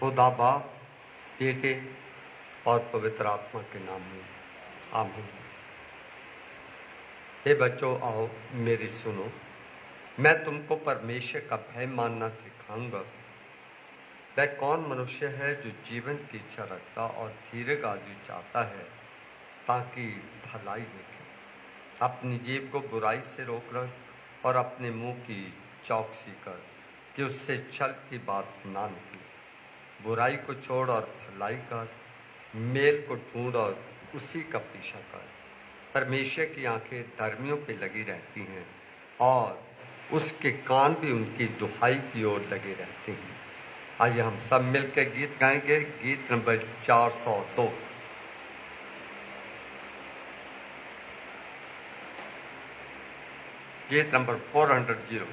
खुदा बाप, बेटे और पवित्र आत्मा के नाम में आमीन। हे बच्चों, आओ मेरी सुनो। मैं तुमको परमेश्वर का भय मानना सिखाऊंगा। वह कौन मनुष्य है जो जीवन की इच्छा रखता और दीर्घायु चाहता है ताकि भलाई देखे, अपनी जीभ को बुराई से रोक रख और अपने मुंह की चौकसी कर कि उससे छल की बात ना निकले। बुराई को छोड़ और भलाई कर, मेल को ढूंढ और उसी का पीछा कर। परमेश्वर की आंखें धर्मियों पे लगी रहती हैं और उसके कान भी उनकी दुहाई की ओर लगे रहते हैं। आइए हम सब मिलकर गीत गाएंगे। गीत नंबर 402। गीत नंबर 402।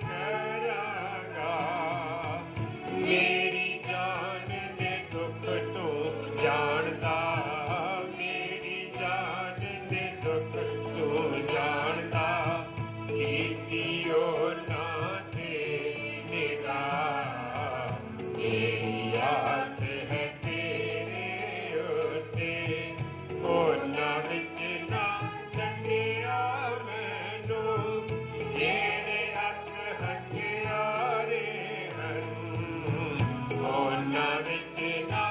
करांगा। मेरी जान दे दुख तू जानदा, मेरी जान दे दुख तू जानदा, कीतियो ना थे निगाह। मेरी आस है तेरे उत्ते, होना विच ना छड्डिया मैनू, जेड़े हथ हथियारे हन। होना विच ना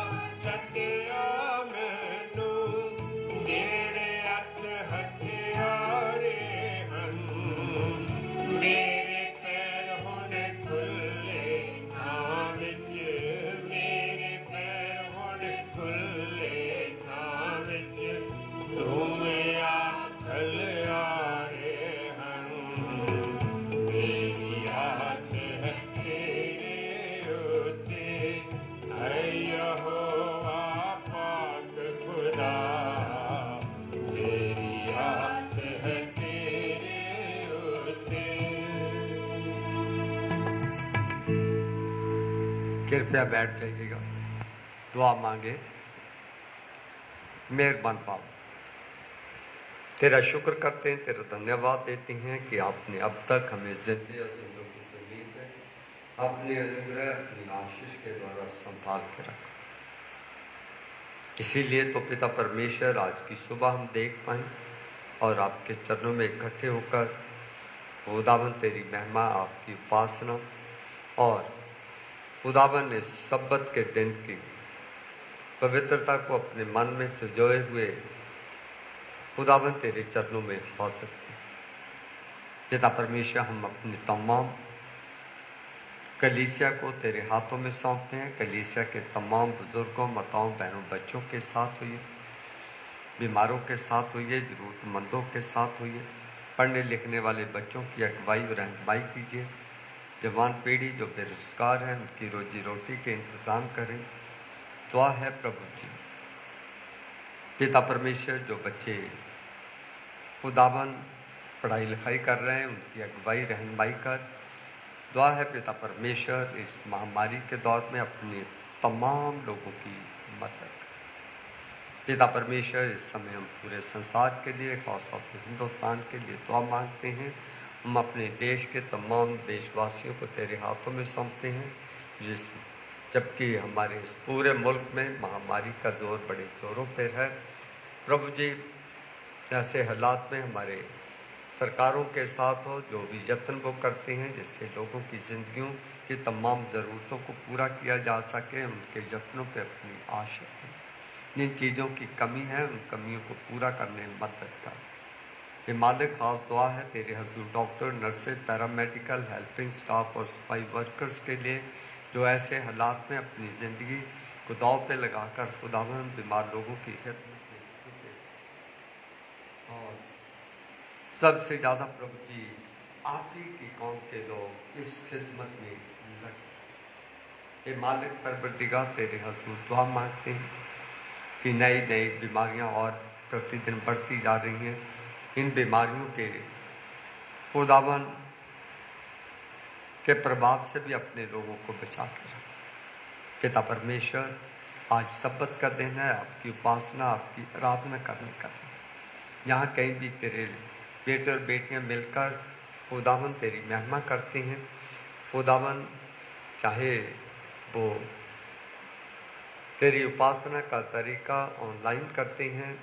छड्डिया मैनू, जेड़े हथ हथियारे हन। मेरे पैर हुण खुले थां विच, मेरे पैर हुण खुले थां विच, धूमिया खलियारे हन। मेरी आस है तेरे उत्ते, है यहोवा पाक खुदा। मेरी आस है तेरे उत्ते। कृपया बैठ जाइएगा, दुआ मांगे। मेहरबान बाप, तेरा शुक्र करते हैं, तेरा धन्यवाद देते हैं कि आपने अब तक हमें जिंदगी और जिंदगी से लेकर अपने अनुग्रह, अपनी आशीष के द्वारा संभाल के रखा। इसीलिए तो पिता परमेश्वर आज की सुबह हम देख पाए और आपके चरणों में इकट्ठे होकर खुदावन तेरी महिमा, आपकी उपासना और खुदावन इस सब्बत के दिन की पवित्रता को अपने मन में सजोए हुए खुदावन तेरे चरणों में हाजिर हैं। पिता परमेश्वर, हम अपनी तमाम कलीसिया को तेरे हाथों में सौंपते हैं। कलीसिया के तमाम बुजुर्गों, माताओं, बहनों, बच्चों के साथ होइए, बीमारों के साथ होइए, जरूरतमंदों के साथ होइए, पढ़ने लिखने वाले बच्चों की अगुवाई और रहनुमाई कीजिए। जवान पीढ़ी जो बेरोजगार हैं, उनकी रोजी रोटी के इंतज़ाम करें। दुआ है प्रभु जी, पिता परमेश्वर, जो बच्चे खुदावन पढ़ाई लिखाई कर रहे हैं, उनकी अगुवाई रहनुमाई कर। दुआ है पिता परमेश्वर, इस महामारी के दौर में अपने तमाम लोगों की मदद कर। पिता परमेश्वर, इस समय हम पूरे संसार के लिए, खासतौर पर हिंदुस्तान के लिए दुआ मांगते हैं। हम अपने देश के तमाम देशवासियों को तेरे हाथों में सौंपते हैं, जबकि हमारे इस पूरे मुल्क में महामारी का जोर बड़े जोरों पर है। प्रभु जी, ऐसे हालात में हमारे सरकारों के साथ हो, जो भी यत्न वो करते हैं जिससे लोगों की ज़िंदगियों की तमाम ज़रूरतों को पूरा किया जा सके, उनके यत्नों पे अपनी आशा है। जिन चीज़ों की कमी है, उन कमियों को पूरा करने में मदद कर। ये मालिक, खास दुआ है तेरे हजूर doctor, nurses, paramedical, helping staff और सफाई वर्कर्स के लिए, जो ऐसे हालात में अपनी ज़िंदगी को दांव पे लगाकर खुदावन बीमार लोगों की खिदमत में जुटे। और सबसे ज़्यादा प्रभु जी, आप ही की कौम के लोग इस खिदमत में लगे। ये मालिक परवरदिगार, तेरे हजूर दुआ मांगते हैं कि नई नई बीमारियां और प्रतिदिन बढ़ती जा रही हैं। इन बीमारियों के खुदावन के प्रभाव से भी अपने लोगों को बचा कर रखें। पिता परमेश्वर, आज सब्बत का दिन है, आपकी उपासना, आपकी आराधना करने का दिन। यहाँ कहीं भी तेरे बेटे और बेटियाँ मिलकर खुदावन तेरी महिमा करते हैं। खुदावन, चाहे वो तेरी उपासना का तरीका ऑनलाइन करते हैं,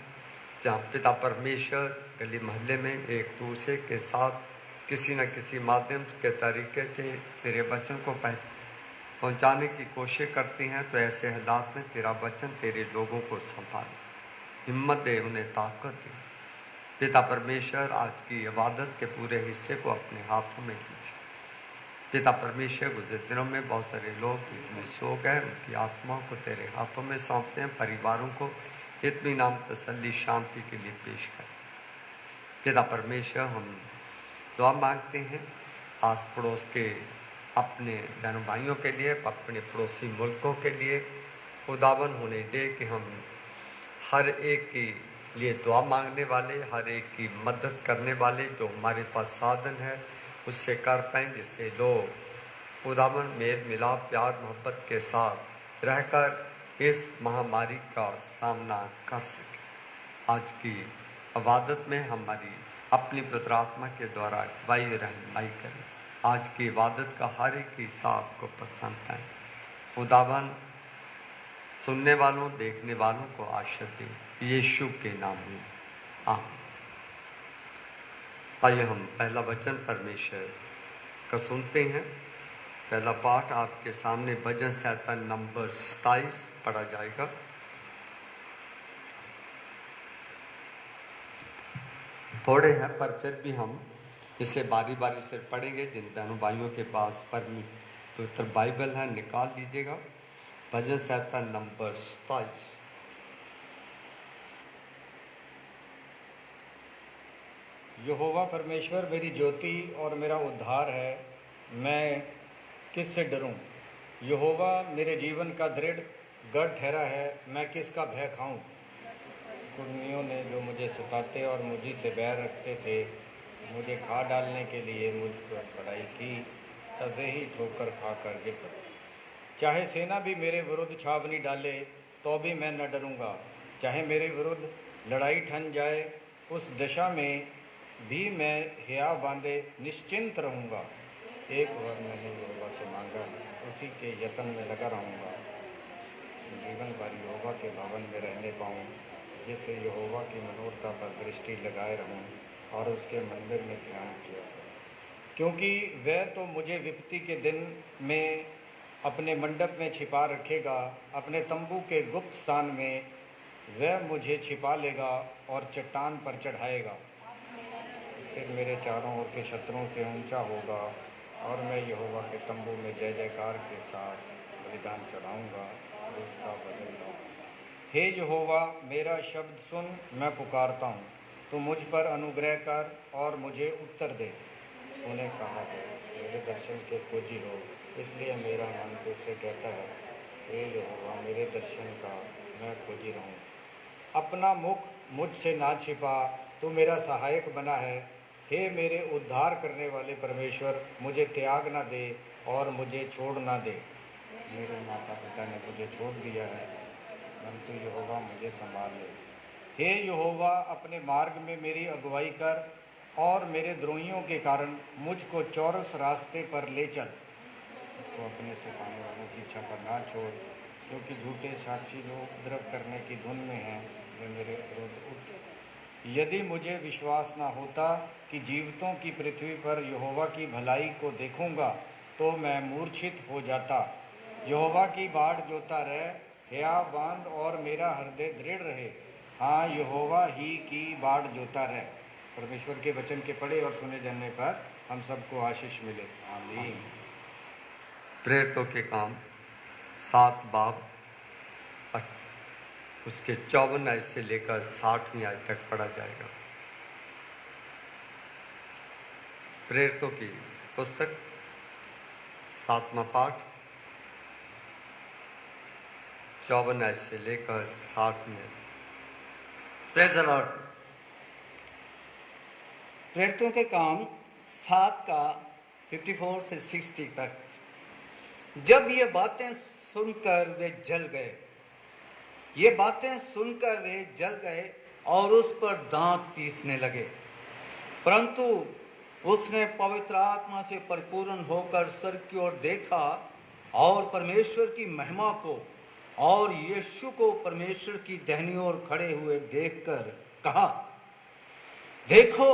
जहाँ पिता परमेश्वर गली मोहल्ले में एक दूसरे के साथ किसी न किसी माध्यम के तरीके से तेरे वचन को पहुँचाने की कोशिश करती हैं, तो ऐसे हालात में तेरा वचन तेरे लोगों को संभाले, हिम्मत दे, उन्हें ताकत दे। पिता परमेश्वर, आज की इबादत के पूरे हिस्से को अपने हाथों में कीजिए। पिता परमेश्वर, गुज़रे दिनों में बहुत सारे लोग इतने सो गए, उनकी आत्माओं को तेरे हाथों में सौंपते हैं। परिवारों को इत्मीनान, तसल्ली, शांति के लिए पेश करते हैं। पिता परमेश्वर, हम दुआ मांगते हैं आस पड़ोस के अपने बहनों भाइयों के लिए, अपने पड़ोसी मुल्कों के लिए खुदावन होने दे कि हम हर एक के लिए दुआ मांगने वाले, हर एक की मदद करने वाले जो हमारे पास साधन है, उससे कर पाएँ जिससे लोग खुदावन मेल मिलाप प्यार मोहब्बत के साथ रहकर इस महामारी का सामना कर सकें। आज की इबादत में हमारी अपनी पवित्र आत्मा के द्वारा अगुवाई रहनुमाई करें। आज की इबादत का हर एक हिस्सा आपको पसंद आए। खुदावन सुनने वालों देखने वालों को आशीष दे, यीशु के नाम में आमीन। आइए हम पहला वचन परमेश्वर का सुनते हैं। पहला पाठ आपके सामने भजन संहिता नंबर 27 पढ़ा जाएगा। थोड़े हैं पर फिर भी हम इसे बारी बारी से पढ़ेंगे। जिन बहनों भाइयों के पास पवित्र बाइबल है निकाल लीजिएगा। भजन संहिता नंबर 27। यहोवा परमेश्वर मेरी ज्योति और मेरा उद्धार है, मैं किससे डरूं। यहोवा मेरे जीवन का दृढ़ गढ़ ठहरा है, मैं किसका भय खाऊं। कुर्मियों ने जो मुझे सताते और मुझी से बैर रखते थे, मुझे खा डालने के लिए मुझ पर पढ़ाई की, तब वे ही ठोकर खा कर गिर पड़े। चाहे सेना भी मेरे विरुद्ध छावनी डाले तो भी मैं न डरूंगा। चाहे मेरे विरुद्ध लड़ाई ठन जाए, उस दशा में भी मैं हिया बांधे निश्चिंत रहूंगा। एक वर मैंने यहोवा से मांगा, उसी के यत्न में लगा रहूंगा। जीवन भर यहोवा के भवन में रहने पाऊँ, जिससे यहोवा की मनोरथा पर दृष्टि लगाए रहूं और उसके मंदिर में ध्यान किया करूं। क्योंकि वह तो मुझे विपत्ति के दिन में अपने मंडप में छिपा रखेगा, अपने तंबू के गुप्त स्थान में वह मुझे छिपा लेगा और चट्टान पर चढ़ाएगा। सिर मेरे चारों ओर के शत्रुओं से ऊंचा होगा और मैं यहोवा के तंबू में जय जयकार के साथ बलिदान चढ़ाऊंगा और उसका बदल लूँगा। हे यहोवा, मेरा शब्द सुन, मैं पुकारता हूँ, तू मुझ पर अनुग्रह कर और मुझे उत्तर दे। तूने कहा है, मेरे दर्शन के खोजी हो, इसलिए मेरा मन तुझसे कहता है, हे यहोवा, मेरे दर्शन का मैं खोजी रहूँ। अपना मुख मुझसे ना छिपा, तू मेरा सहायक बना है। हे मेरे उद्धार करने वाले परमेश्वर, मुझे त्याग ना दे और मुझे छोड़ ना दे। मेरे माता पिता ने मुझे छोड़ दिया है, परंतु यहोवा मुझे संभाल ले। हे यहोवा, अपने मार्ग में मेरी अगुवाई कर और मेरे द्रोहियों के कारण मुझको चौरस रास्ते पर ले चल। मुझको अपने सिखाने वालों की इच्छा पर ना छोड़, क्योंकि झूठे साक्षी जो उपद्रव करने की धुन में हैं, वे मेरे विरुद्ध उठ। यदि मुझे विश्वास ना होता कि जीवितों की पृथ्वी पर यहोवा की भलाई को देखूंगा, तो मैं मूर्छित हो जाता। यहोवा की बाट जोता रह, हिया बांध और मेरा हृदय दृढ़ रहे। हाँ, यहोवा ही की बाट जोता रहे। परमेश्वर के वचन के पढ़े और सुने जाने पर हम सबको आशीष मिले। आमीन। प्रेरितों के काम 7 बाब उसके 54 आयत से लेकर 60वीं आयत तक पढ़ा जाएगा। प्रेरितों की पुस्तक 7वां पाठ 54 आयत से लेकर 60वीं आयत। Praise the Lord. प्रेरितों के काम 7 का 54 से 60 तक। जब ये बातें सुनकर वे जल गए, ये बातें सुनकर वे जल गए और उस पर दांत तीसने लगे। परंतु उसने पवित्र आत्मा से परिपूर्ण होकर स्वर्ग की ओर देखा और परमेश्वर की महिमा को और यीशु को परमेश्वर की दाहिनी ओर खड़े हुए देखकर कहा, देखो,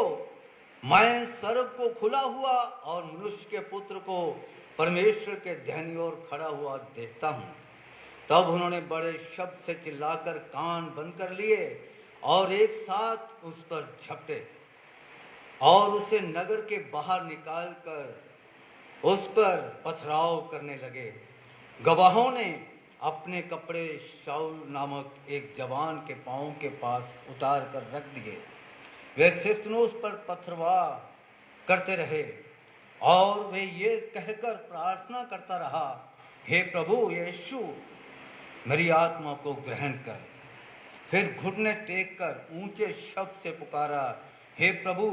मैं स्वर्ग को खुला हुआ और मनुष्य के पुत्र को परमेश्वर के दाहिनी ओर खड़ा हुआ देखता हूँ। तब उन्होंने बड़े शब्द से चिल्लाकर कान बंद कर लिए और एक साथ उस पर झपटे और उसे नगर के बाहर निकालकर उस पर पथराव करने लगे। गवाहों ने अपने कपड़े शाऊल नामक एक जवान के पांव के पास उतार कर रख दिए। वे स्तिफनुस पर पथरवाह करते रहे और वे ये कहकर प्रार्थना करता रहा, हे प्रभु यीशु, मेरी आत्मा को ग्रहण कर। फिर घुटने टेक कर ऊंचे शब्द से पुकारा, हे प्रभु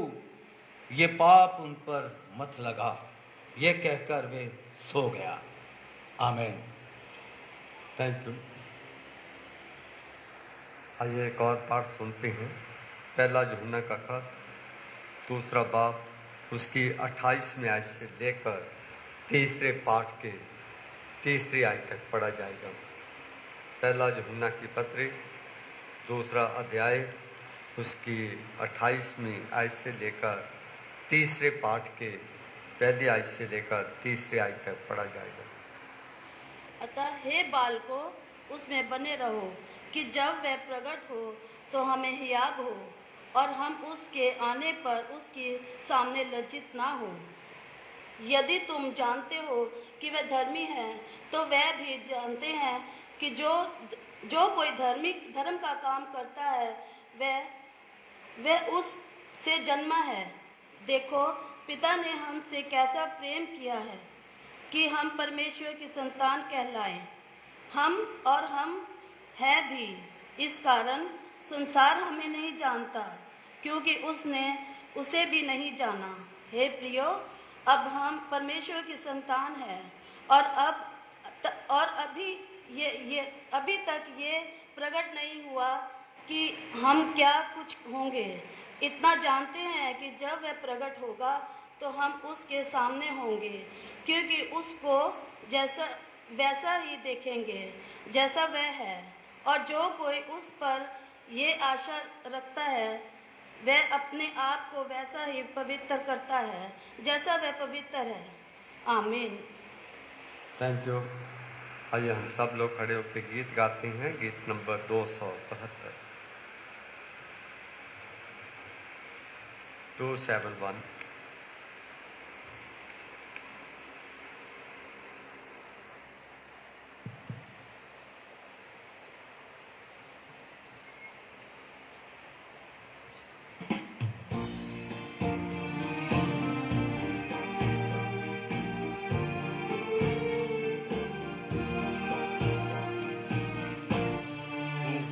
ये पाप उन पर मत लगा। ये कहकर वे सो गया। आमीन। Thank you. आइए एक और पाठ सुनते हैं। पहला यूहन्ना का खत, दूसरा बाब, उसकी 28वीं आयत से लेकर तीसरे पाठ के तीसरी आयत तक पढ़ा जाएगा। पहला यूहन्ना की पत्री, दूसरा अध्याय, उसकी 28वीं आयत से लेकर तीसरे पाठ के पहली आयत से लेकर तीसरी आयत तक पढ़ा जाएगा। अतः हे बालकों, उसमें बने रहो कि जब वह प्रकट हो तो हमें हियाव हो और हम उसके आने पर उसके सामने लज्जित ना हो। यदि तुम जानते हो कि वह धर्मी है, तो वह भी जानते हैं कि जो कोई धर्म का काम करता है वह उस से जन्मा है। देखो, पिता ने हमसे कैसा प्रेम किया है कि हम परमेश्वर की संतान कहलाएं। हम है भी इस कारण संसार हमें नहीं जानता, क्योंकि उसने उसे भी नहीं जाना। हे प्रियो, अब हम परमेश्वर की संतान हैं और अभी तक ये प्रकट नहीं हुआ कि हम क्या कुछ होंगे। इतना जानते हैं कि जब वह प्रकट होगा तो हम उसके सामने होंगे, क्योंकि उसको वैसा ही देखेंगे जैसा वह है। और जो कोई उस पर ये आशा रखता है वह अपने आप को वैसा ही पवित्र करता है जैसा वह पवित्र है। आमीन। Thank you. आइए हम सब लोग खड़े होकर गीत गाते हैं। गीत नंबर 272, 271।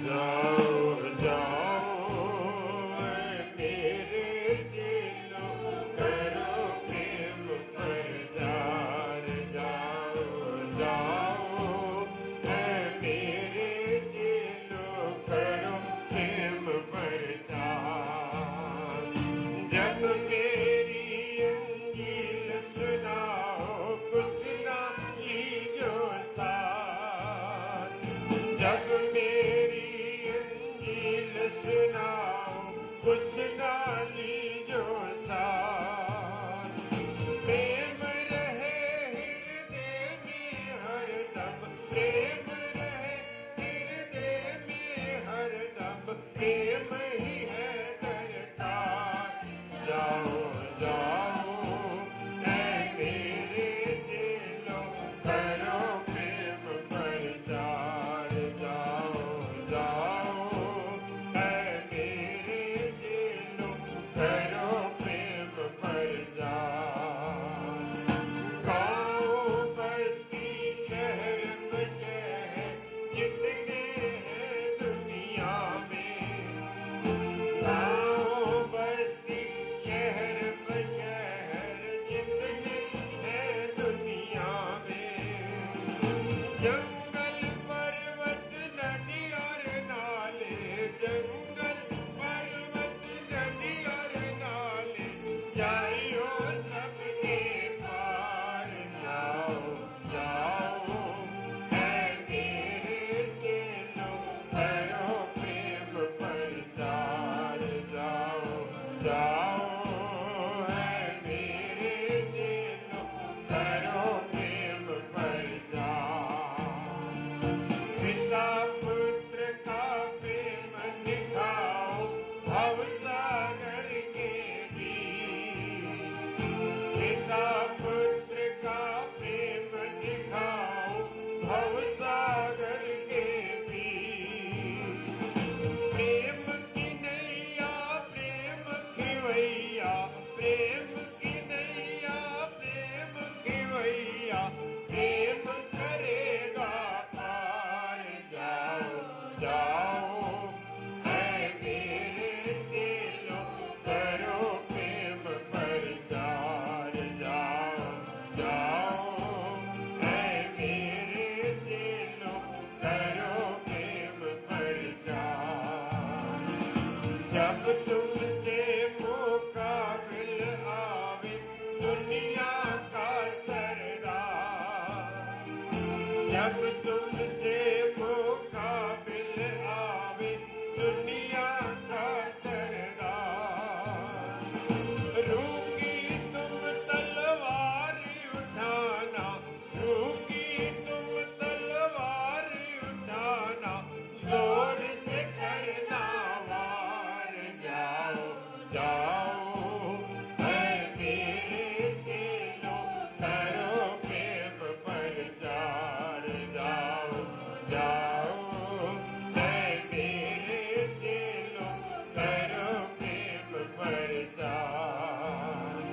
जाओ जाओ मेरे दिलो जब तुमसे मुकाबिल आवे दुनिया का सरदार, जब तुमसे मुकाबिल आवे दुनिया का सरदार, रूकी तुम तलवार उठाना, रूकी तुम तलवार उठाना, जोर से करना वार, जाओ जाओ है मेरे चेलों, करो प्रेम प्रचार, जाओ जाओ है मेरे चेलों, करो प्रेम प्रचार।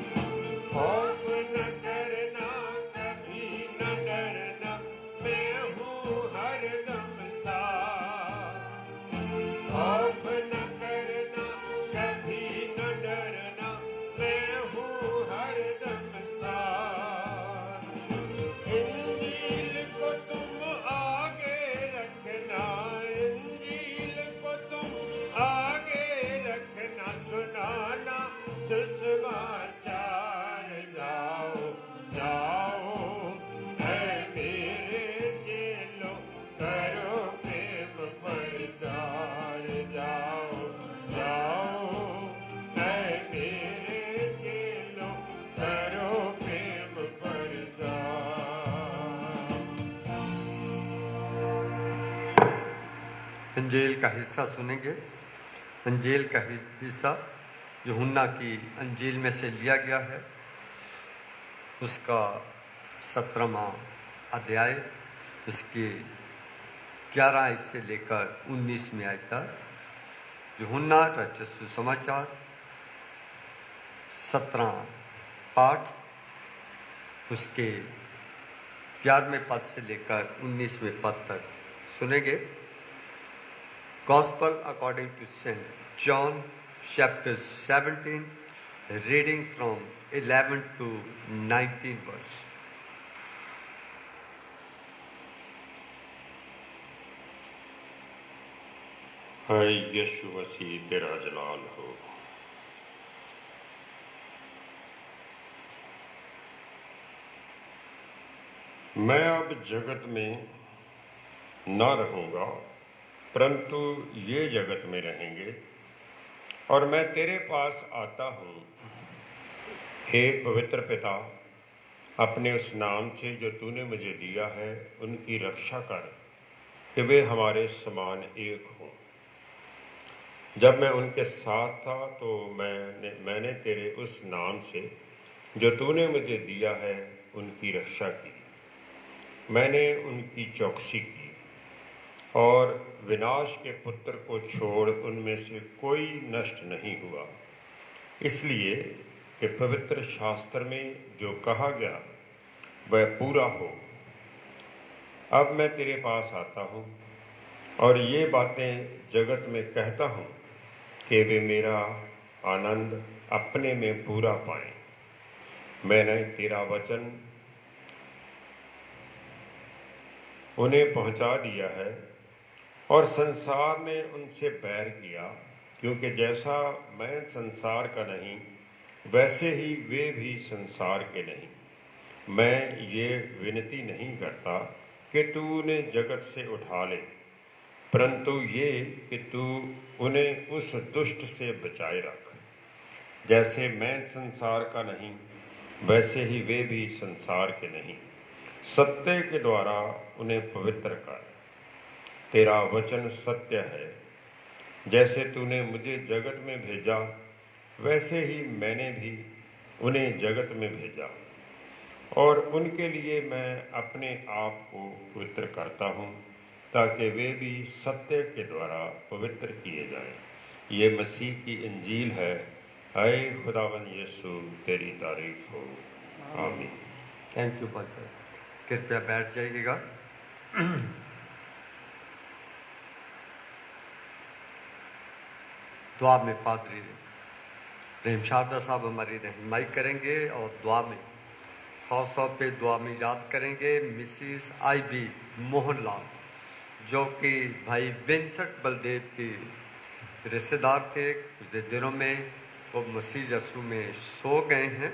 खौफ न करना कभी न डरना, मैं हूँ हरदम साथ, खौफ न करना कभी न डरना, मैं हूँ हरदम साथ। इंजील को तुम आगे रखना, इंजील को तुम आगे रखना, सुनाना सुसमाचार, जाओ जाओ है मेरे चेलों, करो प्रेम प्रचार, जाओ जाओ है मेरे चेलों, करो प्रेम प्रचार। अंजील का हिस्सा सुनेंगे। अंजील का हिस्सा यूहन्ना की अंजील में से लिया गया है, उसका 17वां अध्याय, उसके 11 आयत से लेकर 19वें आयत तक। यूहन्ना रचित सुसमाचार 17 पाठ, उसके 11वें पद से लेकर 19वें पद तक सुनेंगे। Gospel according to St. John, chapter 17, reading from 11 to 19 verse. हाय यीशु मसीह, तेरा जलाल हो। मैं अब जगत में न रहूंगा, परंतु ये जगत में रहेंगे, और मैं तेरे पास आता हूँ। हे पवित्र पिता, अपने उस नाम से जो तूने मुझे दिया है उनकी रक्षा कर, कि वे हमारे समान एक हों। जब मैं उनके साथ था तो मैंने तेरे उस नाम से जो तूने मुझे दिया है उनकी रक्षा की। मैंने उनकी चौकसी की, और विनाश के पुत्र को छोड़ उनमें से कोई नष्ट नहीं हुआ, इसलिए कि पवित्र शास्त्र में जो कहा गया वह पूरा हो। अब मैं तेरे पास आता हूँ, और ये बातें जगत में कहता हूँ कि वे मेरा आनंद अपने में पूरा पाएं। मैंने तेरा वचन उन्हें पहुँचा दिया है, और संसार ने उनसे बैर किया, क्योंकि जैसा मैं संसार का नहीं वैसे ही वे भी संसार के नहीं। मैं ये विनती नहीं करता कि तू उन्हें जगत से उठा ले, परंतु ये कि तू उन्हें उस दुष्ट से बचाए रख। जैसे मैं संसार का नहीं वैसे ही वे भी संसार के नहीं। सत्य के द्वारा उन्हें पवित्र कर। तेरा वचन सत्य है। जैसे तूने मुझे जगत में भेजा वैसे ही मैंने भी उन्हें जगत में भेजा, और उनके लिए मैं अपने आप को पवित्र करता हूँ, ताकि वे भी सत्य के द्वारा पवित्र किए जाएं। ये मसीह की इंजील है। ऐ खुदावन यीशु, तेरी तारीफ हो। आमीन। Thank you pastor. कृपया बैठ जाइएगा। दुआ में पादरी प्रेम शारदा साहब हमारी रहनुमाई करेंगे, और दुआ में खास तौर पे दुआ में याद करेंगे मिसिस IB मोहनलाल, जो कि भाई विंसेंट बलदेव की रिश्तेदार थे, पिछले दिनों में वो मसीह यीशु में सो गए हैं,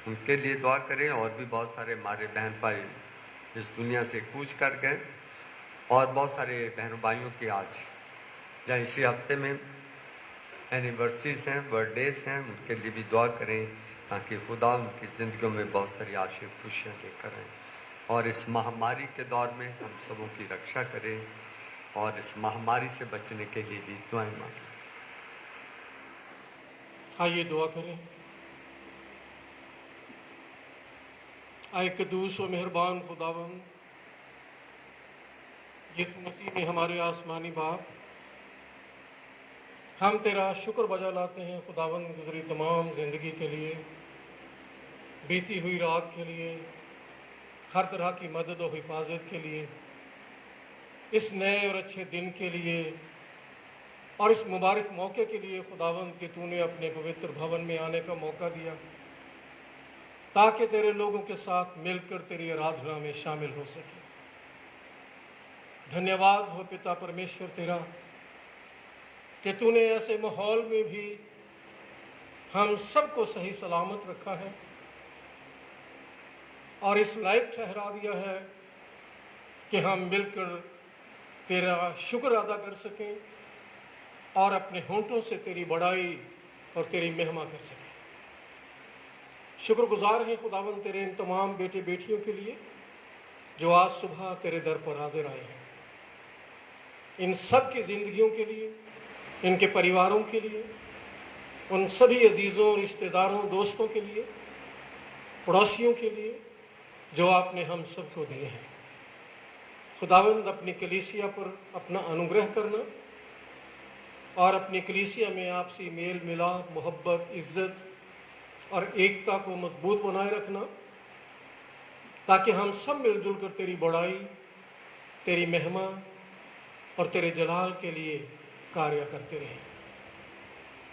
उनके लिए दुआ करें। और भी बहुत सारे हमारे बहन भाई इस दुनिया से कूच कर गए, और बहुत सारे बहनों भाइयों की आज या इसी हफ्ते में एनिवर्सरीज हैं, बर्थडेज हैं, उनके लिए भी दुआ करें ताकि खुदा उनकी ज़िंदगियों में बहुत सारी आशा खुशियाँ लेकर आएँ और इस महामारी के दौर में हम सबों की रक्षा करें और इस महामारी से बचने के लिए भी दुआएं मांगें। आइए दुआ करें। आए कदूस व मेहरबान खुदावंद यीशु मसीह में हमारे आसमानी बाप, हम तेरा शुक्र बजा लाते हैं खुदावंद गुजरी तमाम ज़िंदगी के लिए, बीती हुई रात के लिए, हर तरह की मदद और हिफाजत के लिए, इस नए और अच्छे दिन के लिए और इस मुबारक मौके के लिए खुदावंद कि तूने अपने पवित्र भवन में आने का मौका दिया ताकि तेरे लोगों के साथ मिलकर तेरी आराधना में शामिल हो सके। धन्यवाद हो पिता परमेश्वर तेरा कि तूने ऐसे माहौल में भी हम सबको सही सलामत रखा है और इस लायक ठहरा दिया है कि हम मिलकर तेरा शुक्र अदा कर सकें और अपने होंठों से तेरी बड़ाई और तेरी महिमा कर सकें। शुक्रगुजार हैं खुदावंद तेरे इन तमाम बेटे बेटियों के लिए जो आज सुबह तेरे दर पर हाजिर आए हैं। इन सब की ज़िंदगियों के लिए, इनके परिवारों के लिए, उन सभी अजीज़ों, रिश्तेदारों, दोस्तों के लिए, पड़ोसियों के लिए जो आपने हम सबको दिए हैं। खुदावंद अपनी कलीसिया पर अपना अनुग्रह करना और अपनी कलीसिया में आपसी मेल मिलाप, मोहब्बत, इज़्ज़त और एकता को मजबूत बनाए रखना ताकि हम सब मिलजुल कर तेरी बड़ाई, तेरी महिमा और तेरे जलाल के लिए कार्य करते रहें।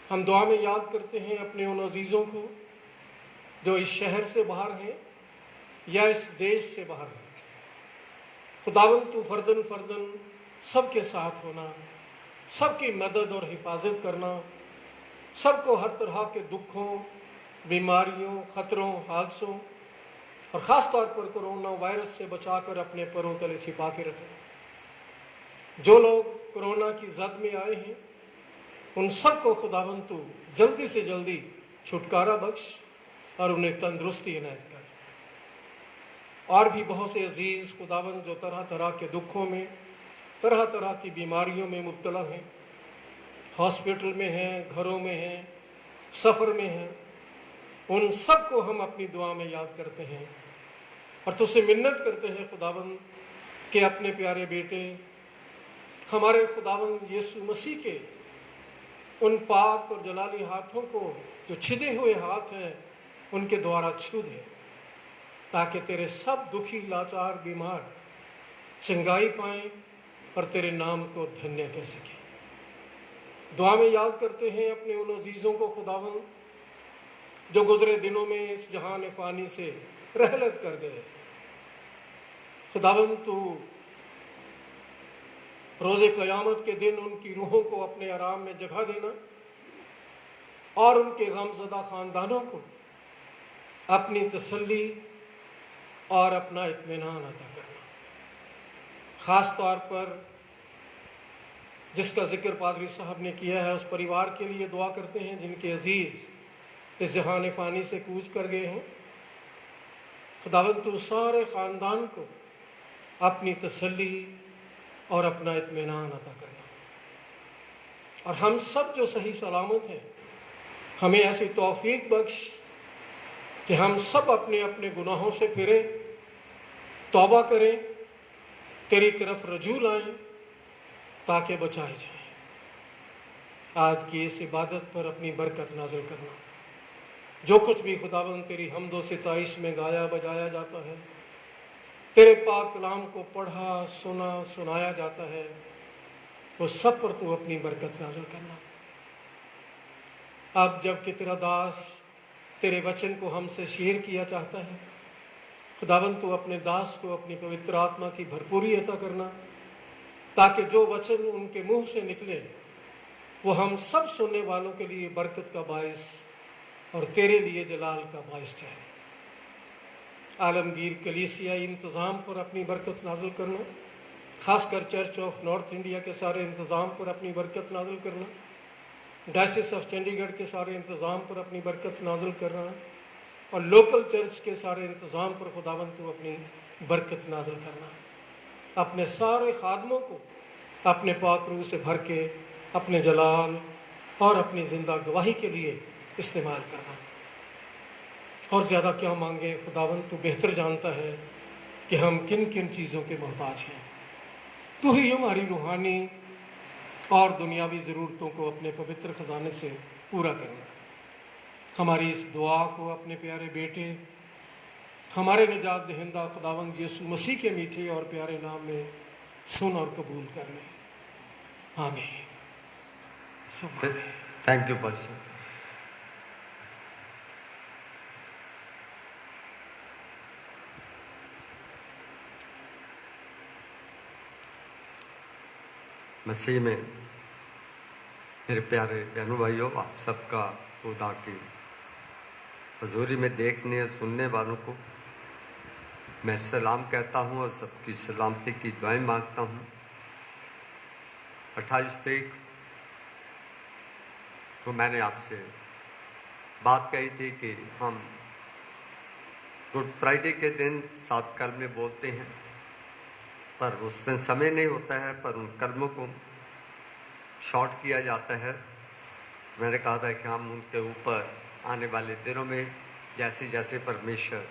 हम दुआ में याद करते हैं अपने उन अजीज़ों को जो इस शहर से बाहर हैं या इस देश से बाहर हैं। खुदावंद तू फर्दन फर्दन सबके साथ होना, सबकी मदद और हिफाजत करना, सबको हर तरह के दुखों, बीमारियों, ख़तरों, हादसों और ख़ास तौर पर कोरोना वायरस से बचाकर अपने परों तले छिपा के रखें। जो लोग कोरोना की जद में आए हैं उन सबको खुदावंद तू जल्दी से जल्दी छुटकारा बख्श और उन्हें तंदुरुस्ती इनायत कर। और भी बहुत से अजीज़ खुदावंद जो तरह तरह के दुखों में, तरह तरह की बीमारियों में मुब्तला हैं, हॉस्पिटल में हैं, घरों में हैं, सफ़र में हैं, उन सब को हम अपनी दुआ में याद करते हैं और तुझसे मिन्नत करते हैं खुदावंद कि अपने प्यारे बेटे हमारे खुदावंद यीशु मसीह के उन पाक और जलाली हाथों को जो छिदे हुए हाथ हैं उनके द्वारा छू दे ताकि तेरे सब दुखी, लाचार, बीमार चंगाई पाएं और तेरे नाम को धन्य कह सकें। दुआ में याद करते हैं अपने उन अजीज़ों को खुदावंद जो गुजरे दिनों में इस जहान फ़ानी से रहलत कर गए। खुदावंद तू रोज़े क़यामत के दिन उनकी रूहों को अपने आराम में जगह देना और उनके गमज़दा ख़ानदानों को अपनी तसल्ली और अपना इत्मीनान अता करना। ख़ास तौर पर जिसका जिक्र पादरी साहब ने किया है उस परिवार के लिए दुआ करते हैं जिनके अजीज़ इस जहान फ़ानी से कूच कर गए हैं। खुदावंद तू सारे ख़ानदान को अपनी तसल्ली और अपना इत्मीनान अता करना और हम सब जो सही सलामत हैं हमें ऐसी तौफीक बख्श कि हम सब अपने अपने गुनाहों से फिरें, तौबा करें, तेरी तरफ रजू लाएं ताकि बचाए जाएं। आज की इस इबादत पर अपनी बरकत नाज़िल करना। जो कुछ भी खुदावंद तेरी हम्दो सिताइश में गाया बजाया जाता है, तेरे पाक कलाम को पढ़ा, सुना, सुनाया जाता है, वो सब पर तू अपनी बरकत नाज़िल करना। अब जबकि तेरा दास तेरे वचन को हमसे शेयर किया चाहता है, खुदावंद तू अपने दास को अपनी पवित्र आत्मा की भरपूरी अता करना ताकि जो वचन उनके मुंह से निकले वो हम सब सुनने वालों के लिए बरकत का बायस और तेरे लिए जलाल का बायस ठहरे। आलमगीर कलीसियाई इंतज़ाम पर अपनी बरकत नाजिल करना, खासकर चर्च ऑफ नॉर्थ इंडिया के सारे इंतज़ाम पर अपनी बरकत नाजिल करना, डायसिस ऑफ चंडीगढ़ के सारे इंतज़ाम पर अपनी बरकत नाजिल करना और लोकल चर्च के सारे इंतज़ाम पर खुदावंद तू अपनी बरकत नाजिल करना। अपने सारे खादमों को अपने पाक रूह से भर के अपने जलाल और अपनी ज़िंदा गवाही के लिए इस्तेमाल करना। और ज़्यादा क्या मांगे खुदावंद, तू बेहतर जानता है कि हम किन किन चीज़ों के मोहताज हैं। तू ही हमारी रूहानी और दुनियावी ज़रूरतों को अपने पवित्र ख़जाने से पूरा करना। हमारी इस दुआ को अपने प्यारे बेटे हमारे निजात दहिंदा खुदावंद यीशु मसीह के मीठे और प्यारे नाम में सुन और कबूल कर ले। आमीन। Thank you pastor. मसीह में मेरे प्यारे बहनों भाइयों, आप सबका खुदा की हजूरी में देखने और सुनने वालों को मैं सलाम कहता हूँ और सबकी सलामती की दुआएं मांगता हूँ। 28 तारीख को मैंने आपसे बात कही थी कि हम गुड फ्राइडे के दिन 7 कलमे बोलते हैं, पर उस दिन समय नहीं होता है, पर उन कलमों को शॉर्ट किया जाता है। मैंने कहा था कि हम उनके ऊपर आने वाले दिनों में जैसे जैसे परमेश्वर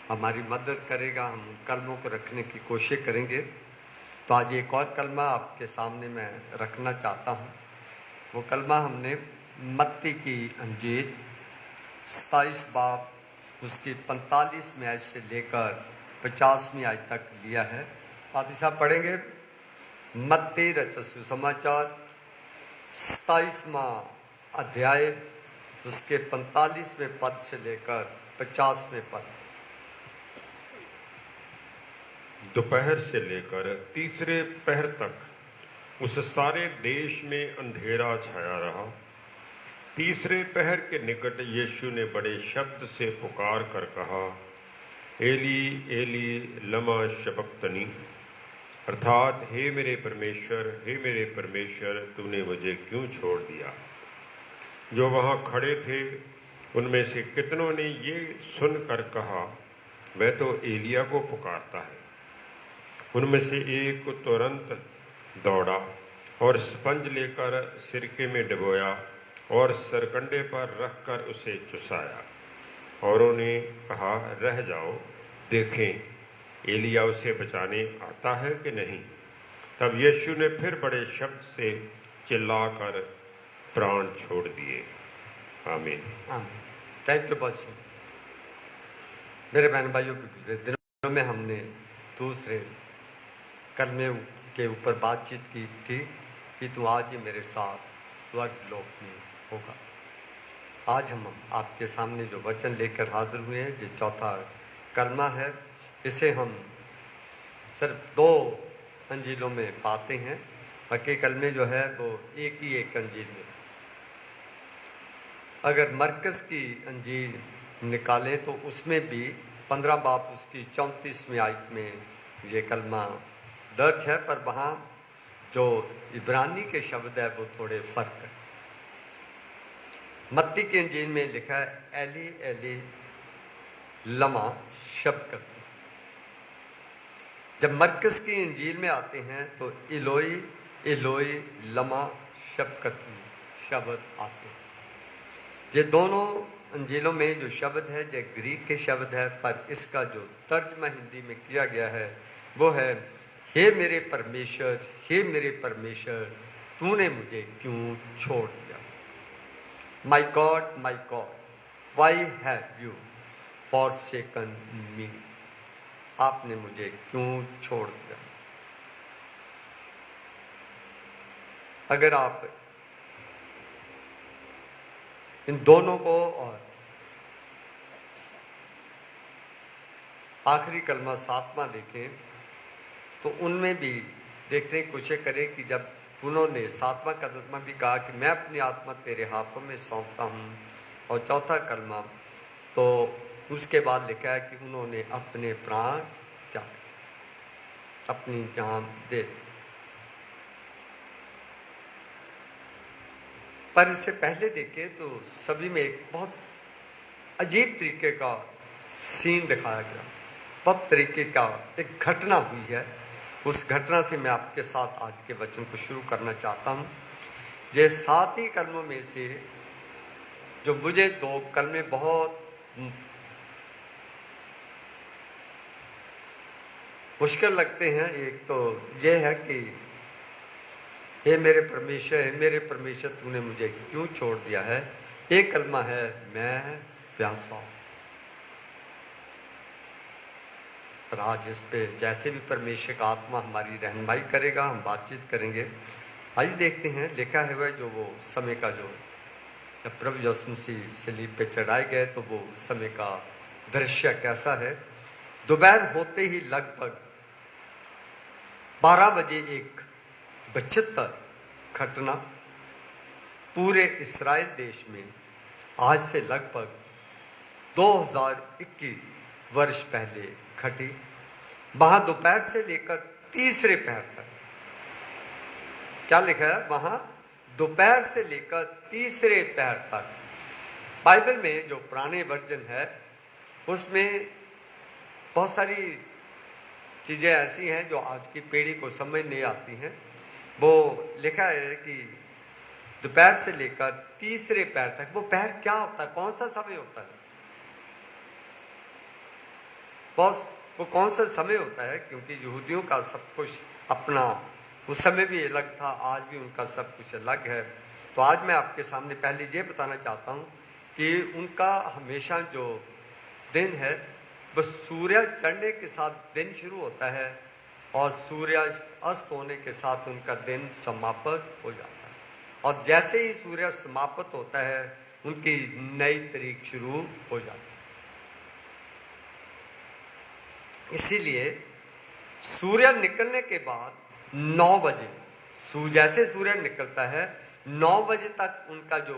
हमारी मदद करेगा, हम उन कलमों को रखने की कोशिश करेंगे। तो आज एक और कलमा आपके सामने मैं रखना चाहता हूँ। वो कलमा हमने मत्ती की अंजील 27 बाब उसकी 45वीं आयत से लेकर 50वीं आयत तक लिया है। पादी साहब पढ़ेंगे। मत्ती रचित सुसमाचार 27वां अध्याय उसके 45वें पद से लेकर 50वें पद। दोपहर से लेकर तीसरे पहर तक उस सारे देश में अंधेरा छाया रहा। तीसरे पहर के निकट यीशु ने बड़े शब्द से पुकार कर कहा, एली एली लमा शबक्तनी, अर्थात हे मेरे परमेश्वर तूने मुझे क्यों छोड़ दिया। जो वहाँ खड़े थे उनमें से कितनों ने ये सुनकर कहा, वह तो एलिया को पुकारता है। उनमें से एक तुरंत दौड़ा और स्पंज लेकर सिरके में डुबोया और सरकंडे पर रखकर उसे चुसाया और उन्हें कहा, रह जाओ, देखें एलिया उसे बचाने आता है कि नहीं। तब यीशु ने फिर बड़े शब्द से चिल्लाकर प्राण छोड़ दिए। आमीन। आमीन। Thank you pastor. मेरे बहन भाइयों के गुजरे दिनों में हमने दूसरे कलमे के ऊपर बातचीत की थी कि तू आज ही मेरे साथ स्वर्ग लोक में होगा। आज हम आपके सामने जो वचन लेकर हाजिर हुए हैं, जो चौथा कलमा है, इसे हम सिर्फ 2 अंजीलों में पाते हैं। बाकी कलमे जो है वो एक ही एक अंजील में। अगर मरकस की अंजील निकालें तो उसमें भी 15 बाब उसकी 34वीं आयत में ये कलमा दर्ज है, पर वहाँ जो इब्रानी के शब्द है वो थोड़े फर्क है। मत्ती की अंजील में लिखा है, एली एली लमा शबक्तनी। जब मरकस की अंजील में आते हैं तो इलोई इलोई लमा शबक्तनी शब्द आते हैं। ये दोनों अंजीलों में जो शब्द है ये ग्रीक के शब्द है, पर इसका जो तर्जमा हिंदी में किया गया है वो है, हे मेरे परमेश्वर तूने मुझे क्यों छोड़ दिया। My God why have you forsaken me. आपने मुझे क्यों छोड़ दिया। अगर आप इन दोनों को और आखिरी कलमा 7वां देखें तो उनमें भी देखने की कोशिश करें कि जब उन्होंने 7वां कलमा भी कहा कि मैं अपनी आत्मा तेरे हाथों में सौंपता हूँ। और चौथा कलमा तो उसके बाद लिखा है कि उन्होंने अपने प्राण त्याग दिए, अपनी जान दे दी। पर इससे पहले देखें तो सभी में एक बहुत अजीब तरीके का सीन दिखाया गया, बहुत तरीके का एक घटना हुई है। उस घटना से मैं आपके साथ आज के वचन को शुरू करना चाहता हूँ। ये 7 ही कलमों में से जो मुझे 2 कलमे बहुत मुश्किल लगते हैं। एक तो ये है कि हे मेरे परमेश्वर तूने मुझे क्यों छोड़ दिया है। एक कलमा है मैं प्यासा हूं। पर आज इस पे जैसे भी परमेश्वर का आत्मा हमारी रहनुमाई करेगा, हम बातचीत करेंगे। आइए देखते हैं लिखा है वह जो वो समय का जो जब प्रभु यीशु मसीह सलीब पे चढ़ाए गए तो वो समय का दृश्य कैसा है। दोपहर होते ही लगभग 12 बजे एक 72 घटना पूरे इस्राएल देश में आज से लगभग 2021 वर्ष पहले घटी। वहां दोपहर से लेकर तीसरे पहर तक, क्या लिखा है वहां, दोपहर से लेकर तीसरे पहर तक। बाइबल में जो पुराने वर्जन है उसमें बहुत सारी चीज़ें ऐसी हैं जो आज की पीढ़ी को समझ नहीं आती हैं। वो लिखा है कि दोपहर से लेकर तीसरे पहर तक। वो पहर क्या होता है, कौन सा समय होता है, वो कौन सा समय होता है? क्योंकि यहूदियों का सब कुछ अपना उस समय भी अलग था, आज भी उनका सब कुछ अलग है। तो आज मैं आपके सामने पहले ये बताना चाहता हूँ कि उनका हमेशा जो दिन है वह सूर्य चढ़ने के साथ दिन शुरू होता है और सूर्य अस्त होने के साथ उनका दिन समाप्त हो जाता है। और जैसे ही सूर्य समाप्त होता है उनकी नई तारीख शुरू हो जाती है। इसीलिए सूर्य निकलने के बाद 9 बजे, जैसे सूर्य निकलता है 9 बजे तक उनका जो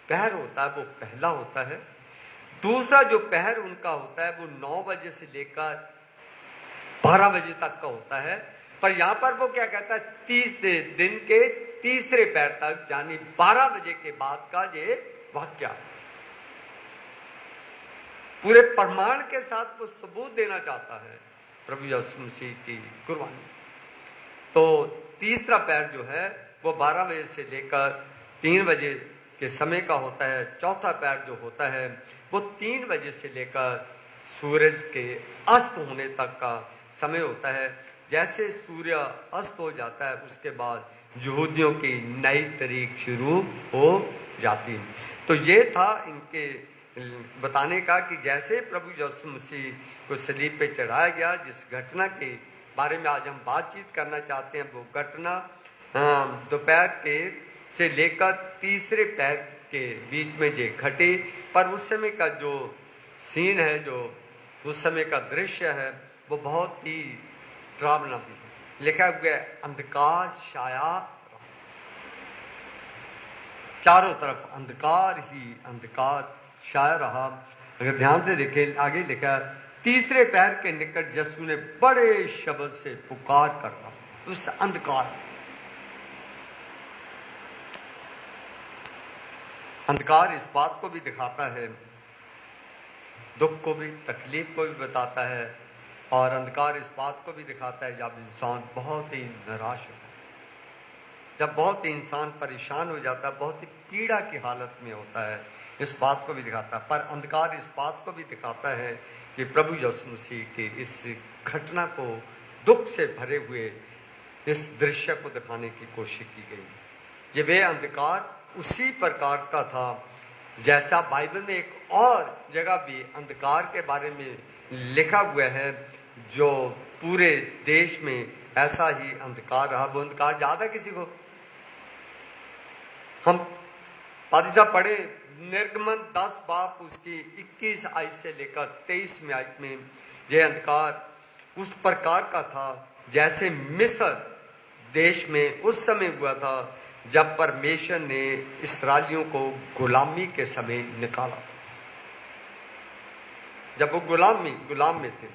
पहर होता है वो पहला होता है। दूसरा जो पहर उनका होता है वो 9 बजे से लेकर 12 बजे तक का होता है। पर यहां पर वो क्या कहता है, 30 दिन के तीसरे पहर तक, यानी 12 बजे के बाद का ये वाक्य पूरे प्रमाण के साथ वो सबूत देना चाहता है प्रभु यीशु मसीह की कुर्बानी। तो तीसरा पहर जो है वो 12 बजे से लेकर 3 बजे के समय का होता है। चौथा पहर जो होता है वो 3 बजे से लेकर सूरज के अस्त होने तक का समय होता है। जैसे सूर्य अस्त हो जाता है उसके बाद यहूदियों की नई तारीख शुरू हो जाती है। तो ये था इनके बताने का कि जैसे प्रभु यीशु मसीह को सलीब पे चढ़ाया गया, जिस घटना के बारे में आज हम बातचीत करना चाहते हैं, वो घटना दोपहर के से लेकर तीसरे पहर के बीच में जे घटे। पर उस समय का जो सीन है, जो उस समय का दृश्य है, वो बहुत ही डरावना भी लिखा हुआ है। अंधकार छाया, चारों तरफ अंधकार ही अंधकार छाया रहा। अगर ध्यान से देखें आगे लिखा है, तीसरे पहर के निकट यीशु ने बड़े शब्द से पुकार कर रहा। उस अंधकार इस बात को भी दिखाता है, दुख को भी, तकलीफ को भी बताता है। और अंधकार इस बात को भी दिखाता है जब इंसान बहुत ही निराश हो जाता है, जब बहुत ही इंसान परेशान हो जाता है, बहुत ही पीड़ा की हालत में होता है, इस बात को भी दिखाता है। पर अंधकार इस बात को भी दिखाता है कि प्रभु यीशु मसीह की इस घटना को, दुख से भरे हुए इस दृश्य को दिखाने की कोशिश की गई। ये वे अंधकार उसी प्रकार का था जैसा बाइबल में एक और जगह भी अंधकार के बारे में लिखा हुआ है, जो पूरे देश में ऐसा ही अंधकार रहा। वो अंधकार याद है किसी को? हम पादिशा पढ़े निर्गमन 10 बाप उसकी 21 आयत से लेकर 23 में आयत में, यह अंधकार उस प्रकार का था जैसे मिस्र देश में उस समय हुआ था जब परमेश्वर ने इस्राएलियों को गुलामी के समय निकाला था, जब वो गुलाम में थे।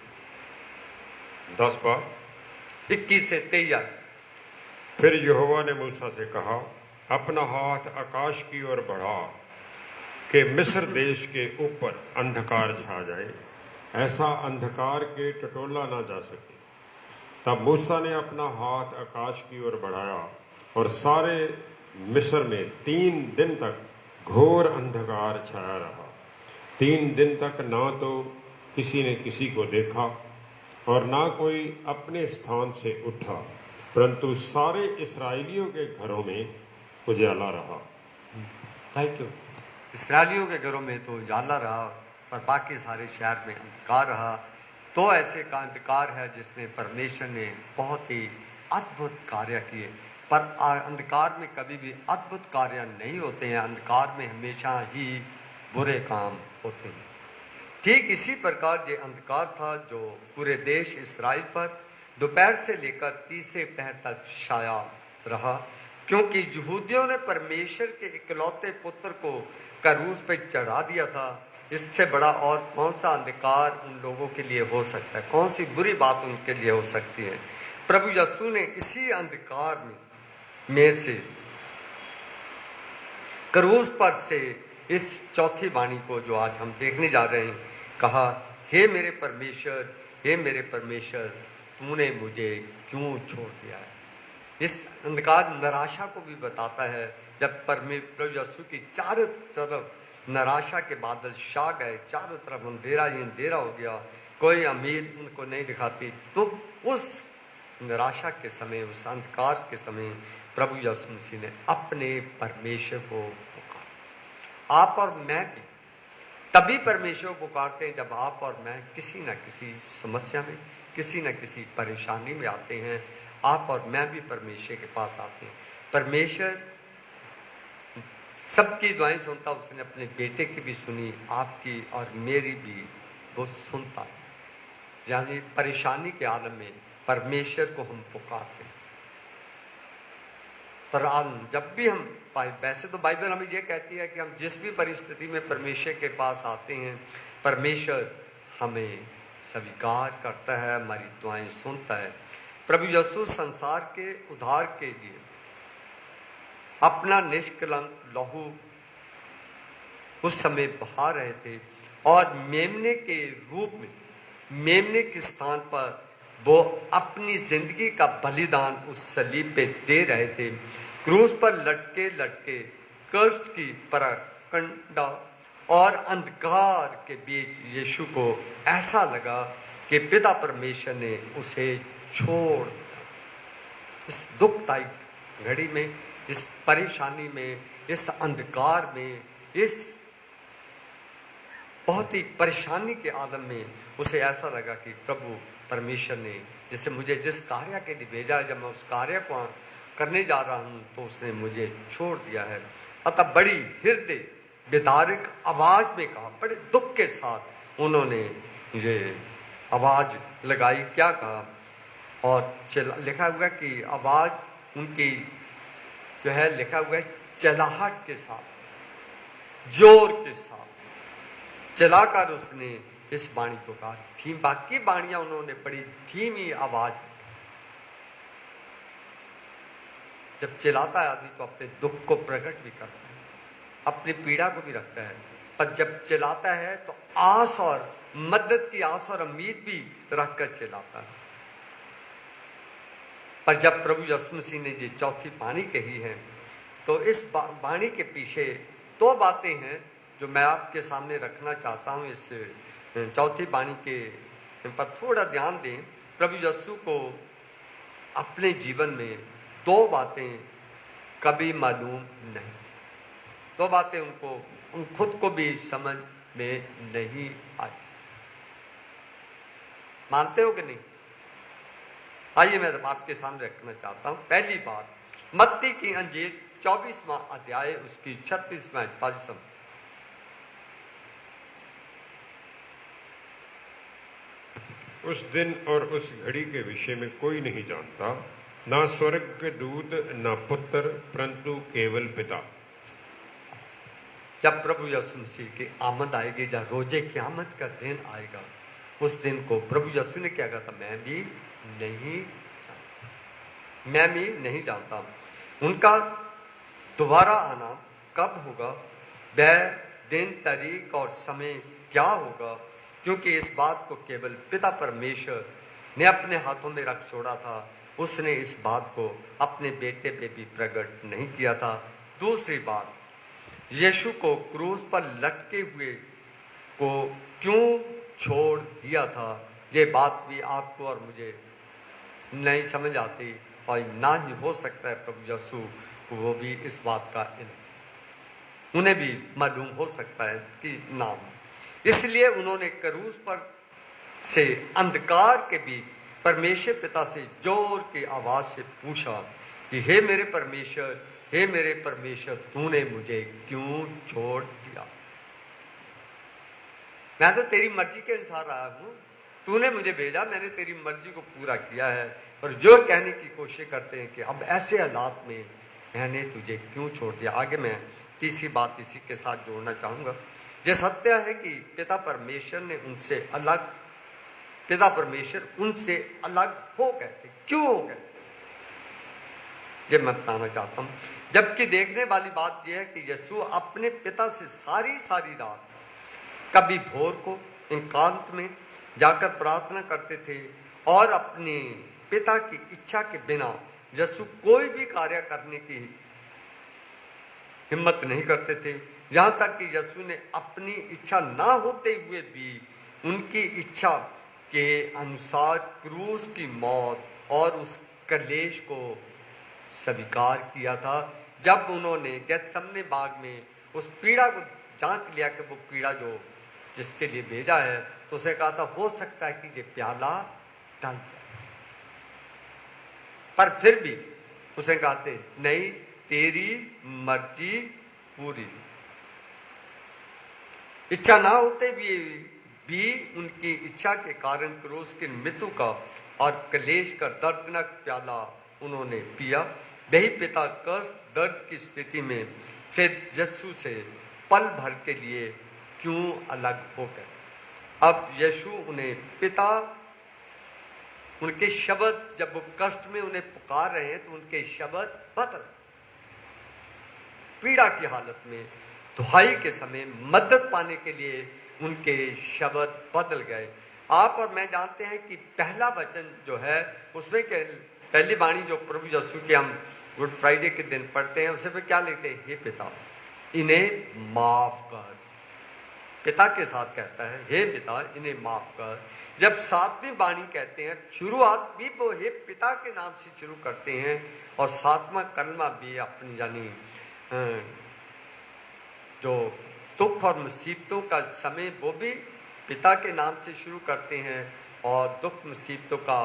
10 बार। 21 से 23। फिर यहोवा ने मूसा से कहा, अपना हाथ आकाश की ओर बढ़ा कि मिस्र देश के ऊपर अंधकार छा जाए, ऐसा अंधकार के टटोला ना जा सके। तब मूसा ने अपना हाथ आकाश की ओर बढ़ाया और सारे मिस्र में 3 दिन तक घोर अंधकार छाया रहा। 3 दिन तक ना तो किसी ने किसी को देखा और ना कोई अपने स्थान से उठा, परंतु सारे इस्राएलियों के घरों में उजाला रहा। Thank you. इस्राएलियों के घरों में तो उजाला रहा, पर बाकी सारे शहर में अंधकार रहा। तो ऐसे का अंधकार है जिसमें परमेश्वर ने बहुत ही अद्भुत कार्य किए, पर अंधकार में कभी भी अद्भुत कार्य नहीं होते हैं। अंधकार में हमेशा ही बुरे काम होते हैं। ठीक इसी प्रकार ये अंधकार था जो पूरे देश इस्राएल पर दोपहर से लेकर तीसरे पहर तक छाया रहा, क्योंकि यहूदियों ने परमेश्वर के इकलौते पुत्र को क्रूस पे चढ़ा दिया था। इससे बड़ा और कौन सा अंधकार उन लोगों के लिए हो सकता है? कौन सी बुरी बात उनके लिए हो सकती है? प्रभु यीशु ने इसी अंधकार में से क्रूस पर से इस चौथी वाणी को जो आज हम देखने जा रहे हैं कहा, हे मेरे परमेश्वर, हे मेरे परमेश्वर, तूने मुझे क्यों छोड़ दिया है? इस अंधकार निराशा को भी बताता है। जब प्रभु यीशु की चारों तरफ निराशा के बादल छा गए, चारों तरफ अंधेरा ही अंधेरा हो गया, कोई उम्मीद उनको नहीं दिखाती, तो उस निराशा के समय, उस अंधकार के समय प्रभु यीशु मसीह ने अपने परमेश्वर को पुकारा। आप और मैं भी तभी परमेश्वर को पुकारते हैं जब आप और मैं किसी न किसी समस्या में, किसी न किसी परेशानी में आते हैं। आप और मैं भी परमेश्वर के पास आते हैं। परमेश्वर सबकी दुआएं सुनता, उसने अपने बेटे की भी सुनी, आपकी और मेरी भी वो सुनता है। जहाँ परेशानी के आलम में परमेश्वर को हम पुकारते हैं। पर जब भी हम, वैसे तो बाइबल हमें ये कहती है कि हम जिस भी परिस्थिति में परमेश्वर के पास आते हैं, परमेश्वर हमें स्वीकार करता है, हमारी दुआएं सुनता है। प्रभु यीशु संसार के उद्धार के लिए अपना निष्कलंक लहू उस समय बहा रहे थे और मेमने के रूप में, मेमने के स्थान पर वो अपनी जिंदगी का बलिदान उस सलीब पे दे रहे थे। क्रूस पर लटके लटके कष्ट की पराकंडा और अंधकार के बीच यीशु को ऐसा लगा कि पिता परमेश्वर ने उसे छोड़, इस दुखदायी घड़ी में, इस परेशानी में, इस अंधकार में, इस बहुत ही परेशानी के आलम में उसे ऐसा लगा कि प्रभु परमेश्वर ने जैसे मुझे जिस कार्य के लिए भेजा है, जब मैं उस कार्य को करने जा रहा हूँ तो उसने मुझे छोड़ दिया है। अतः बड़ी हृदय विदारक आवाज में कहा, बड़े दुख के साथ उन्होंने ये आवाज लगाई। क्या कहा? और लिखा हुआ कि आवाज उनकी जो है, लिखा हुआ है चिल्लाहट के साथ, जोर के साथ चिल्लाकर उसने इस वाणी को कहा। थी बाकी वाणियां उन्होंने बड़ी धीमी आवाज। जब चिल्लाता है आदमी तो अपने दुख को प्रकट भी करता है, अपनी पीड़ा को भी रखता है, पर जब चिल्लाता है तो आस और मदद की आस और उम्मीद भी रखकर चिल्लाता है। पर जब प्रभु यीशु मसीह ने ये चौथी वाणी कही है तो इस वाणी के पीछे दो बातें हैं जो मैं आपके सामने रखना चाहता हूँ। इस चौथी वाणी के पर थोड़ा ध्यान दें। प्रभु यीशु को अपने जीवन में दो बातें कभी मालूम नहीं, दो बातें उनको खुद को भी समझ में नहीं आई। मानते हो कि नहीं? आइए मैं आपके सामने रखना चाहता हूं। पहली बात, मत्ती की अंजील 24वां अध्याय उसकी 36वां पद। उस दिन और उस घड़ी के विषय में कोई नहीं जानता, ना स्वर्ग के दूत, ना पुत्र, परंतु केवल पिता। जब प्रभु यीशु मसीह की आमद आएगी, जब रोजे की आमद का दिन आएगा, उस दिन को प्रभु यीशु ने क्या कहा था, मैं भी नहीं जानता। उनका दोबारा आना कब होगा, वह दिन, तारीख और समय क्या होगा, क्योंकि इस बात को केवल पिता परमेश्वर ने अपने हाथों में रख छोड़ा था। उसने इस बात को अपने बेटे पे भी प्रकट नहीं किया था। दूसरी बात, यीशु को क्रूस पर लटके हुए को क्यों छोड़ दिया था, ये बात भी आपको और मुझे नहीं समझ आती, और ना ही हो सकता है प्रभु यीशु को वो भी इस बात का उन्हें भी मालूम हो सकता है कि नाम, इसलिए उन्होंने क्रूस पर से अंधकार के बीच परमेश्वर पिता से जोर की आवाज से पूछा कि हे मेरे परमेश्वर, तूने मुझे क्यों छोड़ दिया। मैं तो तेरी मर्जी के अनुसार आया हूं, तूने मुझे भेजा, मैंने तेरी मर्जी को पूरा किया है। और जो कहने की कोशिश करते हैं कि अब ऐसे हालात में मैंने तुझे क्यों छोड़ दिया। आगे मैं तीसरी बात इसी के साथ जोड़ना चाहूंगा। यह सत्य है कि पिता परमेश्वर उनसे अलग हो गए थे। क्यों हो गए थे, ये मैं बताना चाहता हूं। जबकि देखने वाली बात यह है कि यीशु अपने पिता से सारी रात, कभी भोर को एकांत में जाकर प्रार्थना करते थे, और अपने पिता की इच्छा के बिना यीशु कोई भी कार्य करने की हिम्मत नहीं करते थे। यहां तक कि यीशु ने अपनी इच्छा ना होते हुए भी उनकी इच्छा के अनुसार क्रूस की मौत और उस कलेश को स्वीकार किया था। जब उन्होंने गेतसमने बाग में उस पीड़ा को जांच लिया कि वो पीड़ा जो जिसके लिए भेजा है, तो उसे कहा था हो सकता है कि ये प्याला टल जाए, पर फिर भी उसे कहते नहीं, तेरी मर्जी पूरी। इच्छा ना होते भी उनकी इच्छा के कारण क्रूस की मृत्यु का और कलेश का दर्दनाक प्याला उन्होंने पिया। वही पिता कष्ट दर्द की स्थिति में फिर यीशु से पल भर के लिए क्यों अलग हो गए। अब यीशु उन्हें पिता, उनके शब्द, जब वो कष्ट में उन्हें पुकार रहे हैं तो उनके शब्द बदल, पीड़ा की हालत में दुहाई के समय मदद पाने के लिए उनके शब्द बदल गए। आप और मैं जानते हैं कि पहला वचन जो है उसमें पहली वाणी जो प्रभु यीशु के हम गुड फ्राइडे के दिन पढ़ते हैं, उसे पे क्या लिखते हैं, हे पिता इन्हें माफ कर। पिता के साथ कहता है हे पिता इन्हें माफ कर। जब सातवीं वाणी कहते हैं, शुरुआत भी वो हे पिता के नाम से शुरू करते हैं, और सातवां कलमा भी अपनी जानी जो दुख और मुसीबतों का समय वो भी पिता के नाम से शुरू करते हैं, और दुख मुसीबतों का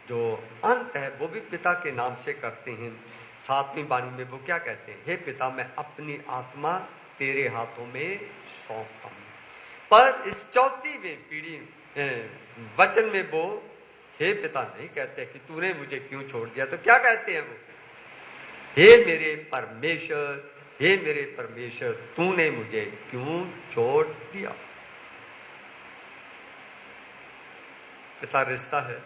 जो अंत है वो भी पिता के नाम से करते हैं। सातवीं वाणी में वो क्या कहते हैं, हे पिता मैं अपनी आत्मा तेरे हाथों में सौंपता हूँ। पर इस चौथी में पीढ़ी वचन में वो हे पिता नहीं कहते कि तूने मुझे क्यों छोड़ दिया, तो क्या कहते हैं वो, हे मेरे परमेश्वर तूने मुझे क्यों छोड़ दिया। पिता रिश्ता है,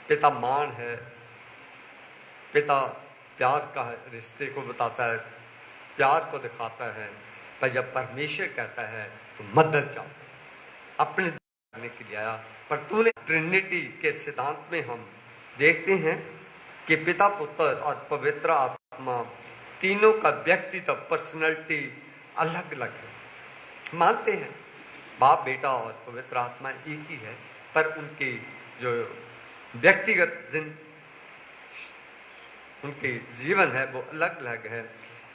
पिता मान है, पिता प्यार का है, रिश्ते को बताता है, प्यार को दिखाता है। पर जब परमेश्वर कहता है तो मदद चाहता है, अपने करने के लिए आया। पर तूने ट्रिनिटी के सिद्धांत में हम देखते हैं कि पिता, पुत्र और पवित्र आत्मा तीनों का व्यक्तित्व, पर्सनैलिटी अलग अलग है। मानते हैं बाप, बेटा और पवित्र आत्मा एक ही है, पर उनकी जो व्यक्तिगत उनके जीवन है वो अलग अलग है।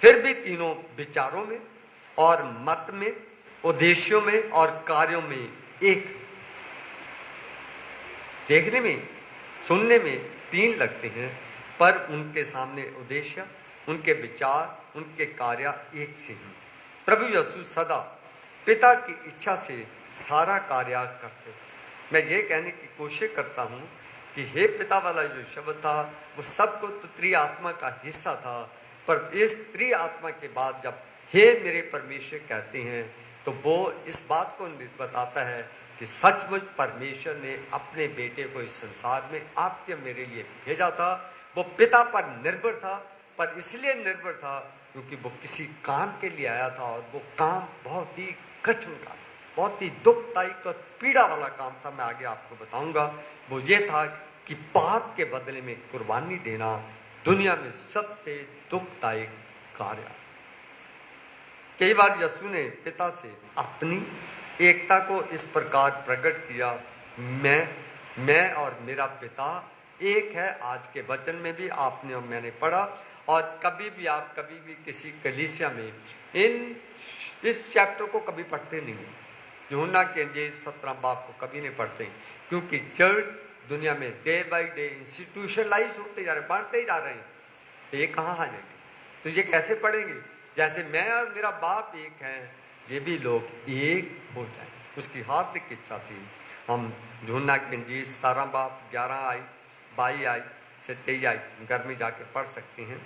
फिर भी तीनों विचारों में और मत में, उद्देश्यों में और कार्यों में एक। देखने में, सुनने में तीन लगते हैं, पर उनके सामने उद्देश्य, उनके विचार, उनके कार्य एक से हैं। प्रभु यीशु सदा पिता की इच्छा से सारा कार्य करते थे। मैं ये कहने की कोशिश करता हूँ कि हे पिता वाला जो शब्द था वो सबको तो त्रिआत्मा का हिस्सा था, पर इस त्रिआत्मा के बाद जब हे मेरे परमेश्वर कहते हैं तो वो इस बात को बताता है कि सचमुच परमेश्वर ने अपने बेटे को इस संसार में आपके मेरे लिए भेजा था। वो पिता पर निर्भर था, पर इसलिए निर्भर था क्योंकि वो किसी काम के लिए आया था, और वो काम बहुत ही कठिन काम, बहुत ही दुखदायी और पीड़ा वाला काम था। मैं आगे आपको बताऊंगा। वो ये था कि पाप के बदले में कुर्बानी देना दुनिया में सबसे दुखदायक कार्य। कई बार यीशु ने पिता से अपनी एकता को इस प्रकार प्रकट किया, मैं और मेरा पिता एक है। आज के वचन में भी आपने और मैंने पढ़ा, और कभी भी आप कभी भी किसी कलीसिया में इस चैप्टर को कभी पढ़ते नहीं। यूहन्ना के इंजील 17 बाब को कभी नहीं पढ़ते, क्योंकि चर्च दुनिया में डे बाय डे इंस्टीट्यूशनलाइज होते जा रहे, बढ़ते जा रहे हैं। तो ये कहाँ आ जाएंगे? तो ये कैसे पढ़ेंगे? जैसे मैं और मेरा बाप एक हैं, ये भी लोग एक हो जाए, उसकी हार्दिक इच्छा थी। हम यूहन्ना के इंजील 17 बाब 11 आई 22 आई से 23 आई घर में जाके पढ़ सकते हैं।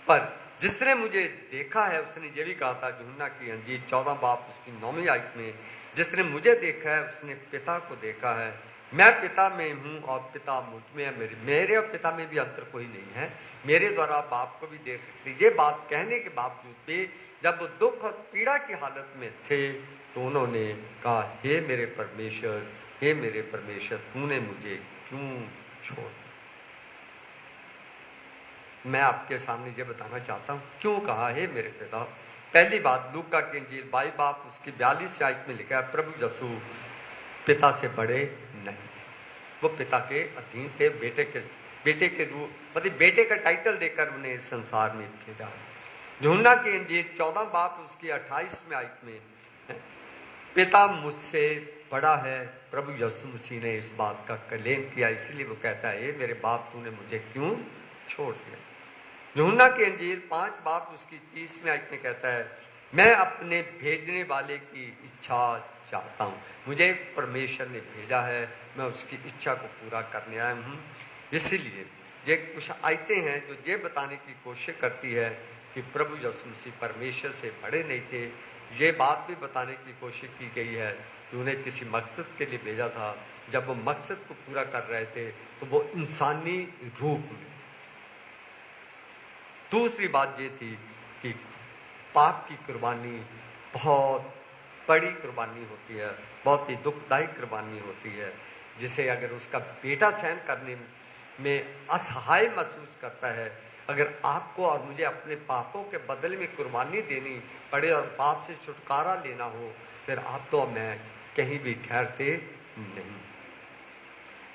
पर जिसने मुझे देखा है उसने ये भी कहा था, यूहन्ना की इंजील 14 बाब उसकी 9वीं आयत में, जिसने मुझे देखा है उसने पिता को देखा है। मैं पिता में हूँ और पिता मुझ में है। मेरे और पिता में भी अंतर कोई नहीं है। मेरे द्वारा बाप को भी देख सकते। ये बात कहने के बावजूद भी जब वो दुख और पीड़ा की हालत में थे तो उन्होंने कहा, हे मेरे परमेश्वर, हे मेरे परमेश्वर, तूने मुझे क्यों छोड़ दिया? मैं आपके सामने ये बताना चाहता हूँ क्यों कहा हे मेरे पिता। पहली बात, लूका के इंजील 22 बाब उसकी 42 आयत में लिखा है, प्रभु यीशु पिता से बड़े नहीं थे, वो पिता के अधीन थे। बेटे के रूप मतलब बेटे का टाइटल देकर उन्हें इस संसार में भेजा। यूहन्ना की इंजील 14 बाब उसकी 28 में आयत में, पिता मुझसे बड़ा है। प्रभु यीशु मसीह ने इस बात का क्लेम किया, इसलिए वो कहता है, मेरे बाप तूने मुझे क्यों छोड़ दिया। यूहन्ना के इंजील 5 बाब उसकी 30 में आयत में कहता है, मैं अपने भेजने वाले की इच्छा चाहता हूँ। मुझे परमेश्वर ने भेजा है, मैं उसकी इच्छा को पूरा करने आया हूँ। इसीलिए ये कुछ आयतें हैं जो ये बताने की कोशिश करती है कि प्रभु यीशु मसीह परमेश्वर से बड़े नहीं थे। ये बात भी बताने की कोशिश की गई है कि उन्हें किसी मकसद के लिए भेजा था। जब वो मकसद को पूरा कर रहे थे तो वो इंसानी रूप में। दूसरी बात ये थी कि पाप की कुर्बानी बहुत बड़ी कुर्बानी होती है, बहुत ही दुखदायक कुर्बानी होती है, जिसे अगर उसका बेटा सहन करने में असहाय महसूस करता है। अगर आपको और मुझे अपने पापों के बदले में कुर्बानी देनी पड़े और पाप से छुटकारा लेना हो, फिर आप तो मैं कहीं भी ठहरते नहीं।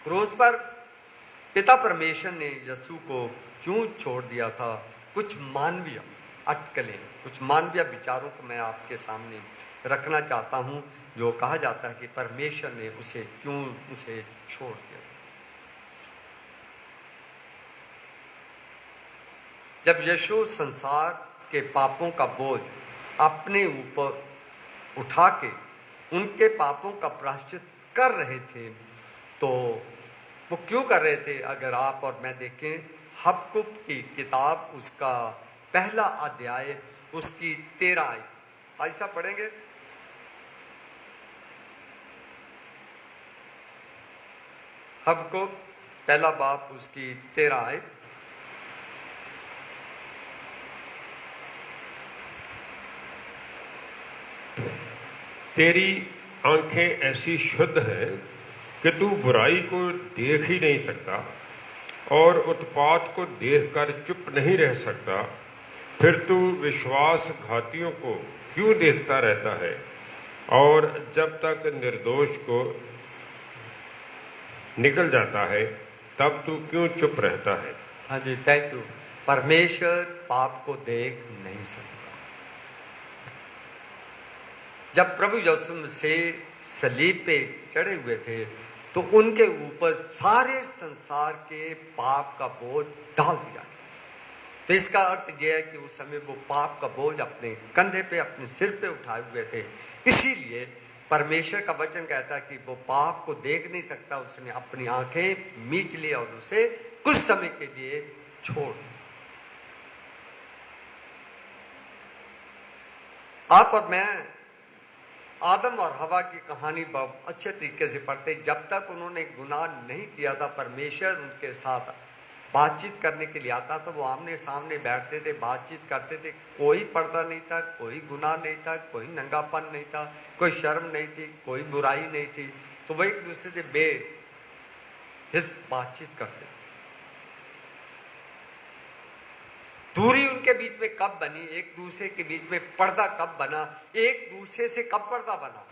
क्रूस पर पिता परमेश्वर ने यीशु को क्यों छोड़ दिया था? कुछ मानवीय अटकलें, कुछ मानवीय विचारों को मैं आपके सामने रखना चाहता हूं, जो कहा जाता है कि परमेश्वर ने उसे क्यों छोड़ दिया। जब यीशु संसार के पापों का बोझ अपने ऊपर उठा के उनके पापों का प्रायश्चित कर रहे थे, तो वो क्यों कर रहे थे? अगर आप और मैं देखें हबकुक की किताब, उसका पहला अध्याय, उसकी 13 आयत, ऐसा पढ़ेंगे। हबकुक पहला बाब उसकी 13 आयत। तेरी आंखें ऐसी शुद्ध हैं कि तू बुराई को देख ही नहीं सकता और उत्पात को देखकर चुप नहीं रह सकता। फिर तू विश्वासघातियों को क्यों देखता रहता है और जब तक निर्दोष को निकल जाता है तब तू क्यों चुप रहता है? हाँ जी, थैंक यू। परमेश्वर पाप को देख नहीं सकता। जब प्रभु यीशु मसीह सलीब पे चढ़े हुए थे तो उनके ऊपर सारे संसार के पाप का बोझ डाल दिया। तो इसका अर्थ यह है कि उस समय वो पाप का बोझ अपने कंधे पे, अपने सिर पे उठाए हुए थे। इसीलिए परमेश्वर का वचन कहता है कि वो पाप को देख नहीं सकता, उसने अपनी आंखें मीच ली और उसे कुछ समय के लिए छोड़। आप और मैं आदम और हवा की कहानी बहुत अच्छे तरीके से पढ़ते। जब तक उन्होंने गुनाह नहीं किया था, परमेश्वर उनके साथ बातचीत करने के लिए आता था। वो आमने सामने बैठते थे, बातचीत करते थे। कोई पर्दा नहीं था, कोई गुनाह नहीं था, कोई नंगापन नहीं था, कोई शर्म नहीं थी, कोई बुराई नहीं थी। तो वो एक दूसरे से बेहिस बातचीत करते थे। दूरी उनके बीच में कब बनी, एक दूसरे के बीच में पर्दा कब बना, एक दूसरे से कब पर्दा बना?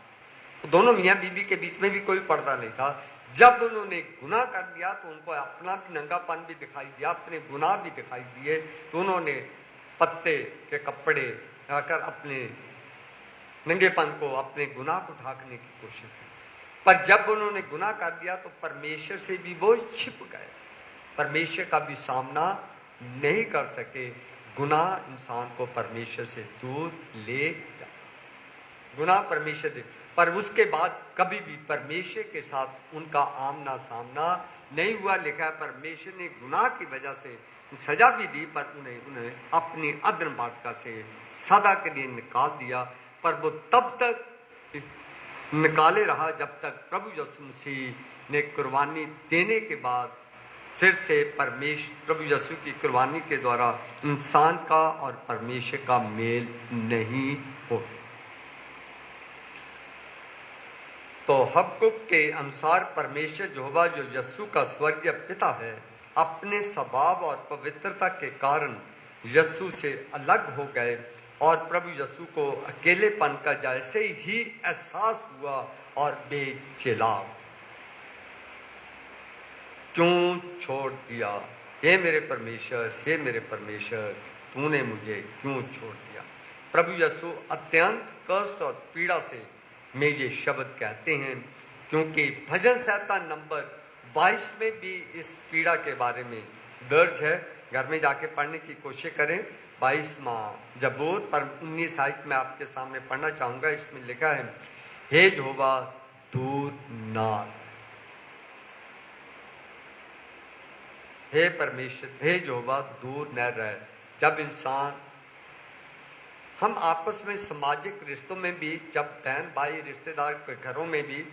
दोनों मियाँ बीबी के बीच में भी कोई पर्दा नहीं था। जब उन्होंने गुनाह कर दिया तो उनको अपना भी नंगापन भी दिखाई दिया, अपने गुनाह भी दिखाई दिए। तो उन्होंने पत्ते के कपड़े आकर अपने नंगेपन को, अपने गुनाह को ढांकने की कोशिश की। पर जब उन्होंने गुनाह कर दिया तो परमेश्वर से भी वो छिप गए, परमेश्वर का भी सामना नहीं कर सके। गुनाह इंसान को परमेश्वर से दूर ले जाता, गुनाह परमेश्वर दे। पर उसके बाद कभी भी परमेश्वर के साथ उनका आमना सामना नहीं हुआ। लिखा है परमेश्वर ने गुनाह की वजह से सजा भी दी, पर उन्हें अपनी अदन बाटका से सदा के लिए निकाल दिया। पर वो तब तक निकाले रहा जब तक प्रभु यीशु मसीह ने कुर्बानी देने के बाद फिर से प्रभु यीशु की कुर्बानी के द्वारा इंसान का और परमेश्वर का मेल नहीं हो। तो हबकुक के अनुसार परमेश्वर यहोवा जो यीशु का स्वर्गीय पिता है, अपने स्वभाव और पवित्रता के कारण यीशु से अलग हो गए और प्रभु यीशु को अकेलेपन का जैसे ही एहसास हुआ और बेचैन क्यों छोड़ दिया, हे मेरे परमेश्वर, हे मेरे परमेश्वर, तूने मुझे क्यों छोड़ दिया। प्रभु यीशु अत्यंत कष्ट और पीड़ा से में ये शब्द कहते हैं, क्योंकि भजन संहिता नंबर 22 में भी इस पीड़ा के बारे में दर्ज है। घर में जाके पढ़ने की कोशिश करें। 22वां जबूर पर 19 आयत में आपके सामने पढ़ना चाहूँगा। इसमें लिखा है, हे यहोवा दूर ना, हे परमेश्वर, हे यहोवा दूर न रह। जब इंसान, हम आपस में सामाजिक रिश्तों में भी, जब बहन भाई रिश्तेदार के घरों में भी,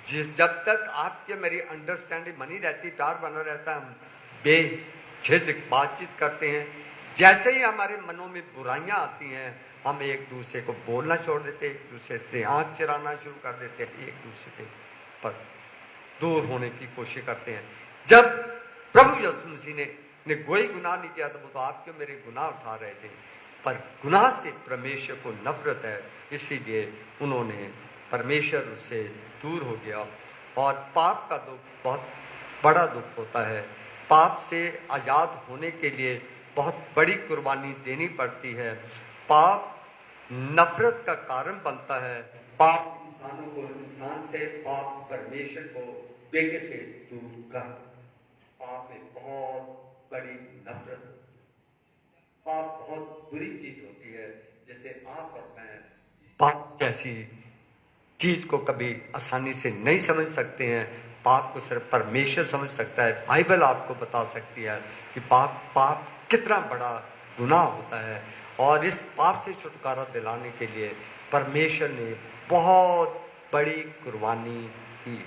जब तक आपके मेरी अंडरस्टैंडिंग बनी रहती, प्यार बना रहता है, हम बेझिझक बातचीत करते हैं। जैसे ही हमारे मनों में बुराइयां आती हैं, हम एक दूसरे को बोलना छोड़ देते, एक दूसरे से आँख चिराना शुरू कर देते हैं, एक दूसरे से पर दूर होने की कोशिश करते हैं। जब प्रभु यीशु मसीह ने कोई गुनाह नहीं किया था, वो तो आपके मेरे गुनाह उठा रहे थे। पर गुनाह से परमेश्वर को नफरत है, इसीलिए उन्होंने, परमेश्वर उससे दूर हो गया। और पाप का दुख बहुत बड़ा दुख होता है। पाप से आज़ाद होने के लिए बहुत बड़ी कुर्बानी देनी पड़ती है। पाप नफरत का कारण बनता है। पाप इंसानों को, इंसान से, पाप परमेश्वर को बेटे से दूर कर। पाप में बहुत बड़ी नफरत, पाप बहुत बुरी चीज होती है, जैसे आप और मैं पाप जैसी चीज को कभी आसानी से नहीं समझ सकते हैं। पाप को सिर्फ परमेश्वर समझ सकता है। बाइबल आपको बता सकती है कि पाप कितना बड़ा गुनाह होता है। और इस पाप से छुटकारा दिलाने के लिए परमेश्वर ने बहुत बड़ी कुर्बानी की।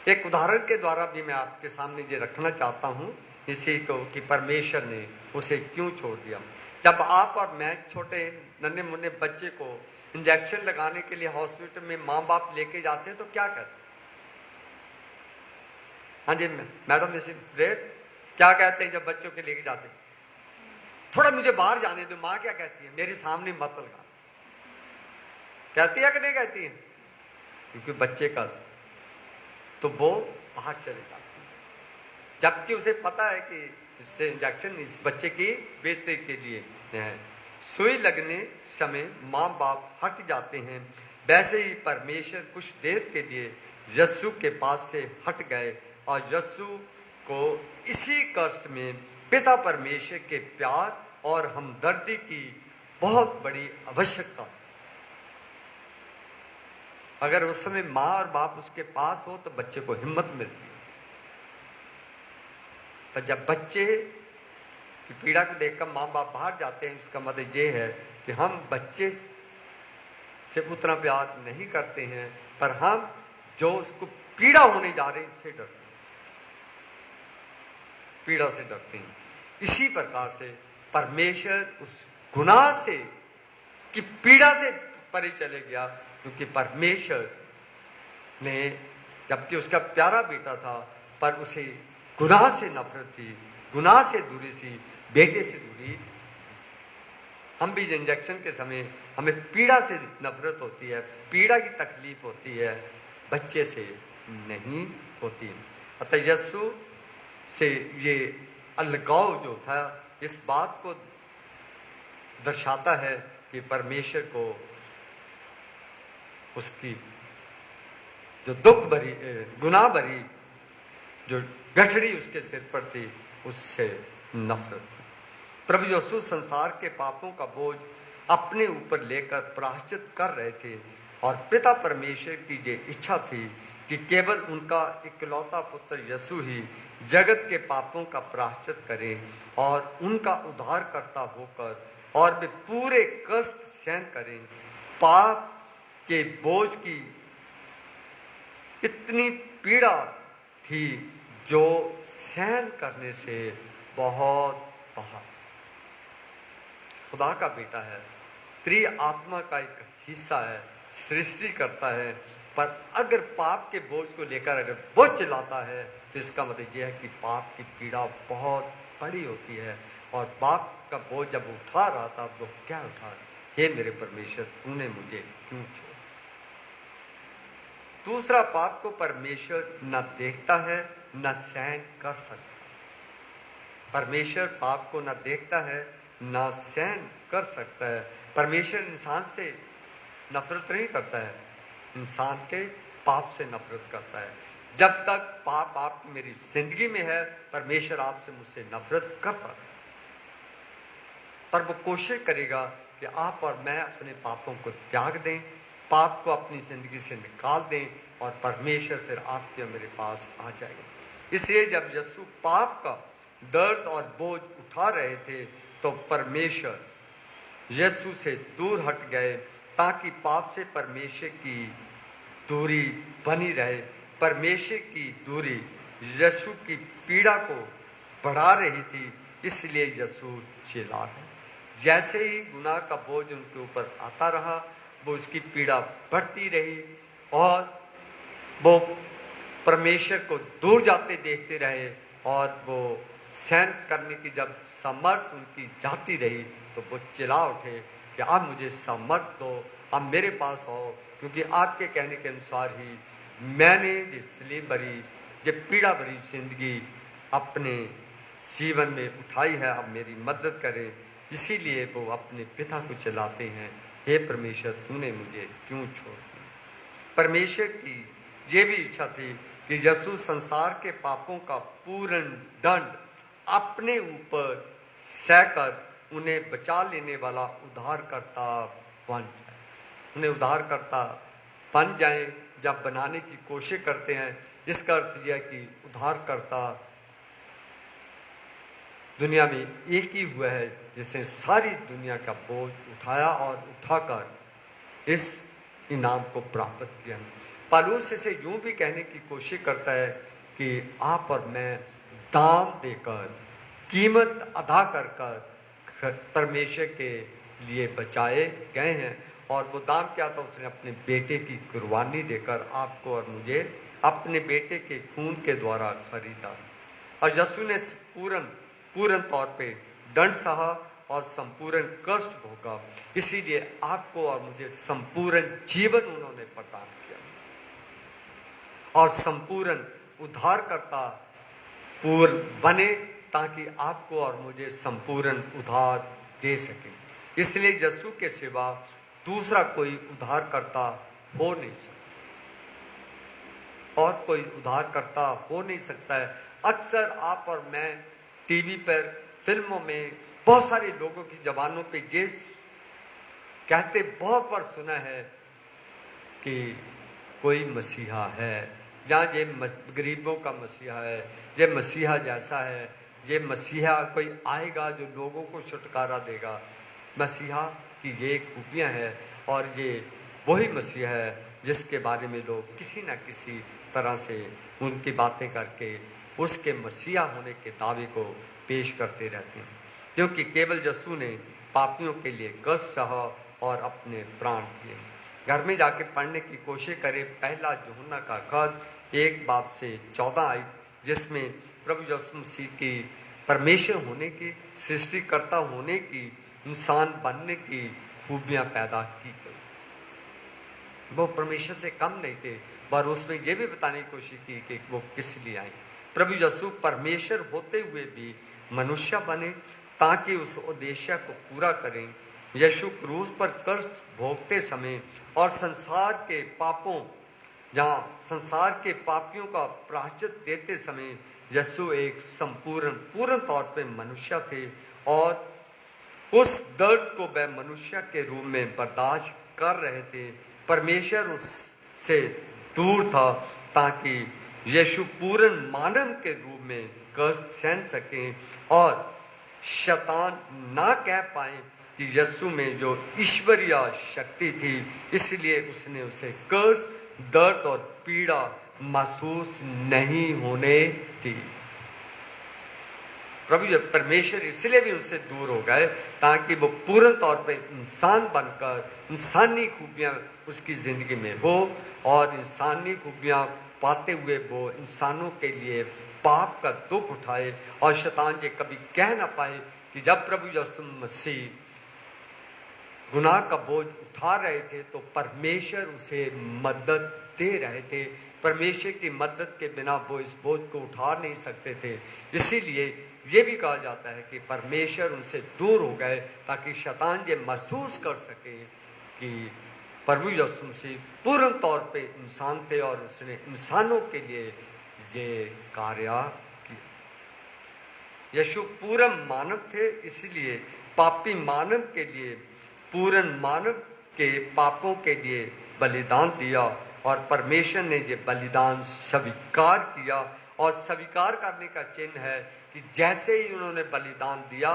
एक उदाहरण के द्वारा भी मैं आपके सामने ये रखना चाहता हूँ इसी को, कि परमेश्वर ने उसे क्यों छोड़ दिया। जब आप और मैं छोटे नन्हे मुन्ने बच्चे को इंजेक्शन लगाने के लिए हॉस्पिटल में माँ बाप लेके जाते हैं तो क्या कहते हैं? हाँ जी मैडम, मिसेस ब्रेड, क्या कहते हैं जब बच्चों के लेके जाते हैं? थोड़ा मुझे बाहर जाने दो। माँ क्या कहती है? मेरे सामने मत लगा। कहती है कि नहीं कहती है? क्योंकि बच्चे का तो वो बाहर चले जाती है, जबकि उसे पता है कि इससे इंजेक्शन इस बच्चे की बेचने के लिए है। सुई लगने समय माँ बाप हट जाते हैं। वैसे ही परमेश्वर कुछ देर के लिए यीशु के पास से हट गए और यीशु को इसी कष्ट में पिता परमेश्वर के प्यार और हमदर्दी की बहुत बड़ी आवश्यकता थी। अगर उस समय माँ और बाप उसके पास हो तो बच्चे को हिम्मत मिलती है। पर जब बच्चे की पीड़ा को देखकर माँ बाप बाहर जाते हैं, उसका मतलब ये है कि हम बच्चे से उतना प्यार नहीं करते हैं, पर हम जो उसको पीड़ा होने जा रही है उससे डरते हैं, पीड़ा से डरते हैं। इसी प्रकार से परमेश्वर उस गुनाह से की पीड़ा से परे चले गया, क्योंकि परमेश्वर ने, जबकि उसका प्यारा बेटा था, पर उसे गुनाह से नफरत थी, गुनाह से दूरी सी, बेटे से दूरी। हम भी इंजेक्शन के समय हमें पीड़ा से नफरत होती है, पीड़ा की तकलीफ होती है, बच्चे से नहीं होती। अतः यीशु से ये अलगाव जो था, इस बात को दर्शाता है कि परमेश्वर को उसकी जो दुख भरी, गुनाह भरी जो गठड़ी उसके सिर पर थी, उससे नफरत थी। प्रभु यीशु संसार के पापों का बोझ अपने ऊपर लेकर प्रायश्चित कर रहे थे, और पिता परमेश्वर की ये इच्छा थी कि केवल उनका इकलौता पुत्र यीशु ही जगत के पापों का प्रायश्चित करे और उनका उद्धारकर्ता होकर, और वे पूरे कष्ट सहन करें। पाप के बोझ की इतनी पीड़ा थी जो सहन करने से बहुत बाहर। खुदा का बेटा है, त्रि आत्मा का एक हिस्सा है, सृष्टि करता है, पर अगर पाप के बोझ को लेकर अगर वो चिल्लाता है तो इसका मतलब यह है कि पाप की पीड़ा बहुत बड़ी होती है। और पाप का बोझ जब उठा रहा था, वो क्या उठा, हे मेरे परमेश्वर तूने मुझे क्यों छोड़ा। दूसरा, पाप को परमेश्वर न देखता है न सहन कर सकता। परमेश्वर पाप को न देखता है न सहन कर सकता है। परमेश्वर इंसान से नफरत नहीं करता है, इंसान के पाप से नफरत करता है। जब तक पाप आप मेरी जिंदगी में है, परमेश्वर आपसे मुझसे नफरत करता है, पर वो कोशिश करेगा कि आप और मैं अपने पापों को त्याग दें, पाप को अपनी जिंदगी से निकाल दें, और परमेश्वर फिर आपके मेरे पास आ जाएगा। इसलिए जब यीशु पाप का दर्द और बोझ उठा रहे थे, तो परमेश्वर यीशु से दूर हट गए, ताकि पाप से परमेश्वर की दूरी बनी रहे। परमेश्वर की दूरी यीशु की पीड़ा को बढ़ा रही थी, इसलिए यीशु चिल्ला गए। जैसे ही गुनाह का बोझ उनके ऊपर आता रहा, वो उसकी पीड़ा बढ़ती रही, और वो परमेश्वर को दूर जाते देखते रहे, और वो सहन करने की जब सामर्थ उनकी जाती रही, तो वो चिल्ला उठे कि आप मुझे सामर्थ दो, आप मेरे पास आओ, क्योंकि आपके कहने के अनुसार ही मैंने ये सलीब भरी, ये पीड़ा भरी जिंदगी अपने जीवन में उठाई है, अब मेरी मदद करें। इसीलिए वो अपने पिता को चिल्लाते हैं, हे परमेश्वर तूने मुझे क्यों छोड़ दिया। परमेश्वर की ये भी इच्छा थी कि यीशु संसार के पापों का पूर्ण दंड अपने ऊपर सहकर उन्हें बचा लेने वाला उद्धारकर्ता बन जाए, उन्हें उद्धारकर्ता बन जाए। जब बनाने की कोशिश करते हैं, इसका अर्थ यह कि उद्धारकर्ता दुनिया में एक ही हुआ है जिसने सारी दुनिया का बोझ उठाया और उठाकर इस इनाम को प्राप्त किया। पौलुस इसे यूं भी कहने की कोशिश करता है कि आप और मैं दाम देकर, कीमत अदा कर परमेश्वर के लिए बचाए गए हैं। और वो दाम क्या था? उसने अपने बेटे की कुर्बानी देकर आपको और मुझे अपने बेटे के खून के द्वारा खरीदा। और यीशु ने पूर्ण तौर पे दंड सहा और संपूर्ण कष्ट भोगा, इसीलिए आपको और मुझे संपूर्ण जीवन उन्होंने प्रदान किया और संपूर्ण उद्धारकर्ता पूर्ण बने, ताकि आपको और मुझे संपूर्ण उद्धार दे सके। इसलिए यीशु के सिवा दूसरा कोई उद्धारकर्ता हो नहीं सकता, और कोई उद्धारकर्ता हो नहीं सकता है। अक्सर आप और मैं टीवी पर, फिल्मों में बहुत सारे लोगों की जबानों पे ये कहते बहुत बार सुना है कि कोई मसीहा है, जहाँ ये गरीबों का मसीहा है, ये मसीहा जैसा है, ये मसीहा कोई आएगा जो लोगों को छुटकारा देगा। मसीहा की ये खूबियाँ हैं और ये वही मसीहा है जिसके बारे में लोग किसी न किसी तरह से उनकी बातें करके उसके मसीहा होने के दावे को पेश करते रहते हैं, क्योंकि केवल यीशु ने पापियों के लिए कष्ट सहा और अपने प्राण दिए। घर में जाके पढ़ने की कोशिश करें पहला यूहन्ना का खत 1:14 आयत, जिसमें प्रभु यीशु मसीह की परमेश्वर होने की, सृष्टिकर्ता होने की, इंसान बनने की खूबियाँ पैदा की गई। वो परमेश्वर से कम नहीं थे, पर उसमें यह भी बताने की कोशिश की कि वो किस लिए आए। प्रभु यीशु परमेश्वर होते हुए भी मनुष्य बने ताकि उस उद्देश्य को पूरा करें। यीशु क्रूस पर कष्ट भोगते समय और संसार के पापियों का प्रायश्चित देते समय यीशु एक पूर्ण तौर पे मनुष्य थे और उस दर्द को वह मनुष्य के रूप में बर्दाश्त कर रहे थे। परमेश्वर उससे दूर था ताकि यीशु पूर्ण मानव के रूप में कष्ट सहन सके और शैतान ना कह पाए कि यीशु में जो ईश्वरीय शक्ति थी, इसलिए उसने उसे कष्ट, दर्द और पीड़ा महसूस नहीं होने दी। प्रभु परमेश्वर इसलिए भी उनसे दूर हो गए ताकि वो पूर्ण तौर पे इंसान बनकर इंसानी खूबियाँ उसकी ज़िंदगी में हो और इंसानी खूबियाँ पाते हुए वो इंसानों के लिए पाप का दुख उठाए और शैतान ये कभी कह ना पाए कि जब प्रभु यीशु मसीह गुनाह का बोझ उठा रहे थे तो परमेश्वर उसे मदद दे रहे थे। परमेश्वर की मदद के बिना वो इस बोझ को उठा नहीं सकते थे। इसीलिए ये भी कहा जाता है कि परमेश्वर उनसे दूर हो गए ताकि शैतान ये महसूस कर सके कि प्रभु यीशु मसीह पूर्ण तौर पे इंसान थे और उसने इंसानों के लिए ये कार्य किया। यीशु पूर्ण मानव थे, इसलिए पापी मानव के लिए, पूर्ण मानव के पापों के लिए बलिदान दिया और परमेश्वर ने ये बलिदान स्वीकार किया। और स्वीकार करने का चिन्ह है कि जैसे ही उन्होंने बलिदान दिया,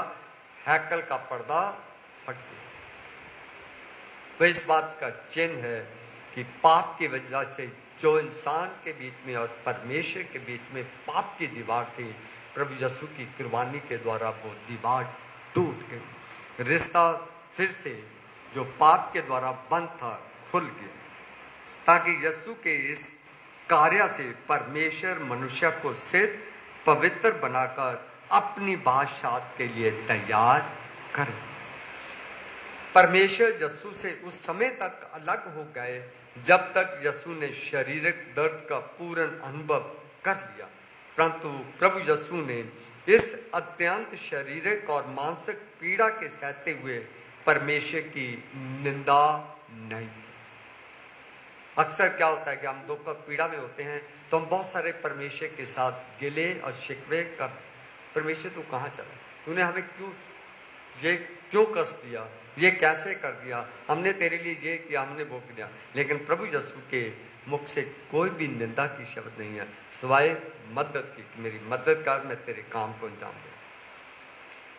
हैकल का पर्दा फट गया। तो इस बात का चिन्ह है कि पाप की वजह से जो इंसान के बीच में और परमेश्वर के बीच में पाप की दीवार थी, प्रभु यीशु की कुर्बानी के द्वारा वो दीवार टूट गई। रिश्ता फिर से जो पाप के द्वारा बंद था खुल गया, ताकि यीशु के इस कार्य से परमेश्वर मनुष्य को सिद्ध पवित्र बनाकर अपनी बादशाहत के लिए तैयार करे। परमेश्वर यीशु से उस समय तक अलग हो गए जब तक यीशु ने शारीरिक दर्द का पूर्ण अनुभव कर लिया, परंतु प्रभु यीशु ने इस अत्यंत शारीरिक और मानसिक पीड़ा के सहते हुए परमेश्वर की निंदा नहीं की। अक्सर क्या होता है कि हम दुख और पीड़ा में होते हैं तो हम बहुत सारे परमेश्वर के साथ गिले और शिकवे कर, परमेश्वर तू कहाँ चला, तूने हमें क्यों कष्ट दिया, ये कैसे कर दिया, हमने तेरे लिए ये किया, हमने वो किया। लेकिन प्रभु यीशु के मुख से कोई भी निंदा की शब्द नहीं है, सिवाय मदद की, मेरी मदद कर, मैं तेरे काम को अंजाम दूं।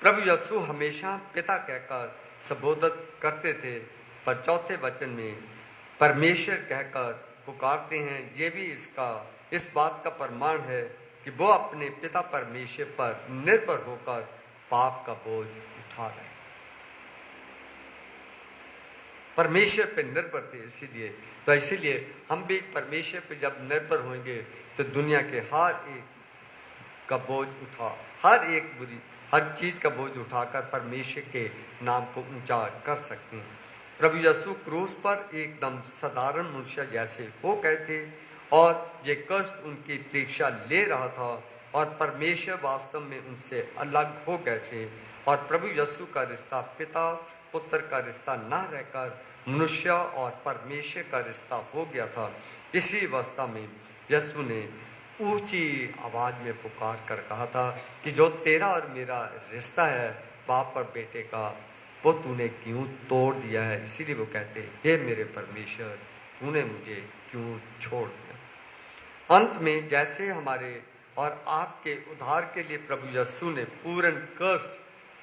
प्रभु यीशु हमेशा पिता कहकर संबोधित करते थे, पर चौथे वचन में परमेश्वर कहकर पुकारते हैं। ये भी इस बात का प्रमाण है कि वो अपने पिता परमेश्वर पर निर्भर होकर पाप का बोझ उठा रहे हैं। परमेश्वर पे निर्भर थे, इसीलिए हम भी परमेश्वर पे जब निर्भर होंगे तो दुनिया के हर चीज का बोझ उठाकर परमेश्वर के नाम को ऊंचा कर सकते हैं। प्रभु यीशु क्रूस पर एकदम साधारण मनुष्य जैसे हो गए थे और ये कष्ट उनकी परीक्षा ले रहा था और परमेश्वर वास्तव में उनसे अलग हो गए थे और प्रभु यीशु का रिश्ता पिता पुत्र का रिश्ता न रहकर मनुष्य और परमेश्वर का रिश्ता हो गया था। इसी अवस्था में यीशु ने ऊंची आवाज में पुकार कर कहा था कि जो तेरा और मेरा रिश्ता है बाप और बेटे का, वो तूने क्यों तोड़ दिया है। इसीलिए वो कहते हैं, हे मेरे परमेश्वर, तूने मुझे क्यों छोड़ दिया। अंत में जैसे हमारे और आपके उद्धार के लिए प्रभु यीशु ने पूर्ण कष्ट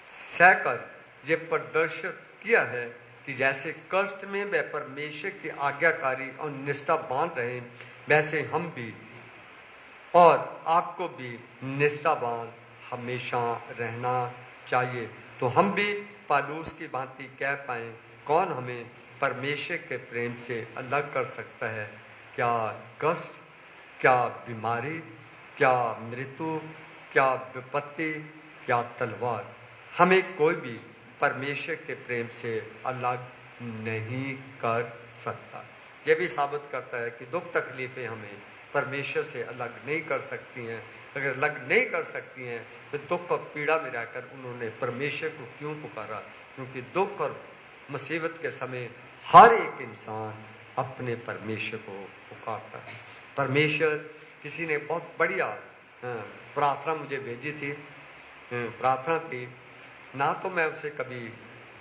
सहकर ये प्रदर्शित किया है कि जैसे कष्ट में वे परमेश्वर की आज्ञाकारी और निष्ठावान रहे, वैसे हम भी और आपको भी निष्ठावान हमेशा रहना चाहिए। तो हम भी पौलुस की भांति कह पाएँ, कौन हमें परमेश्वर के प्रेम से अलग कर सकता है? क्या कष्ट, क्या बीमारी, क्या मृत्यु, क्या विपत्ति, क्या तलवार? हमें कोई भी परमेश्वर के प्रेम से अलग नहीं कर सकता। ये भी साबित करता है कि दुख तकलीफ़ें हमें परमेश्वर से अलग नहीं कर सकती हैं। अगर अलग नहीं कर सकती हैं तो दुख और पीड़ा में रहकर उन्होंने परमेश्वर को क्यों पुकारा? क्योंकि दुख और मुसीबत के समय हर एक इंसान अपने परमेश्वर को पुकारता है। परमेश्वर, किसी ने बहुत बढ़िया प्रार्थना मुझे भेजी थी, प्रार्थना थी, ना तो मैं उसे कभी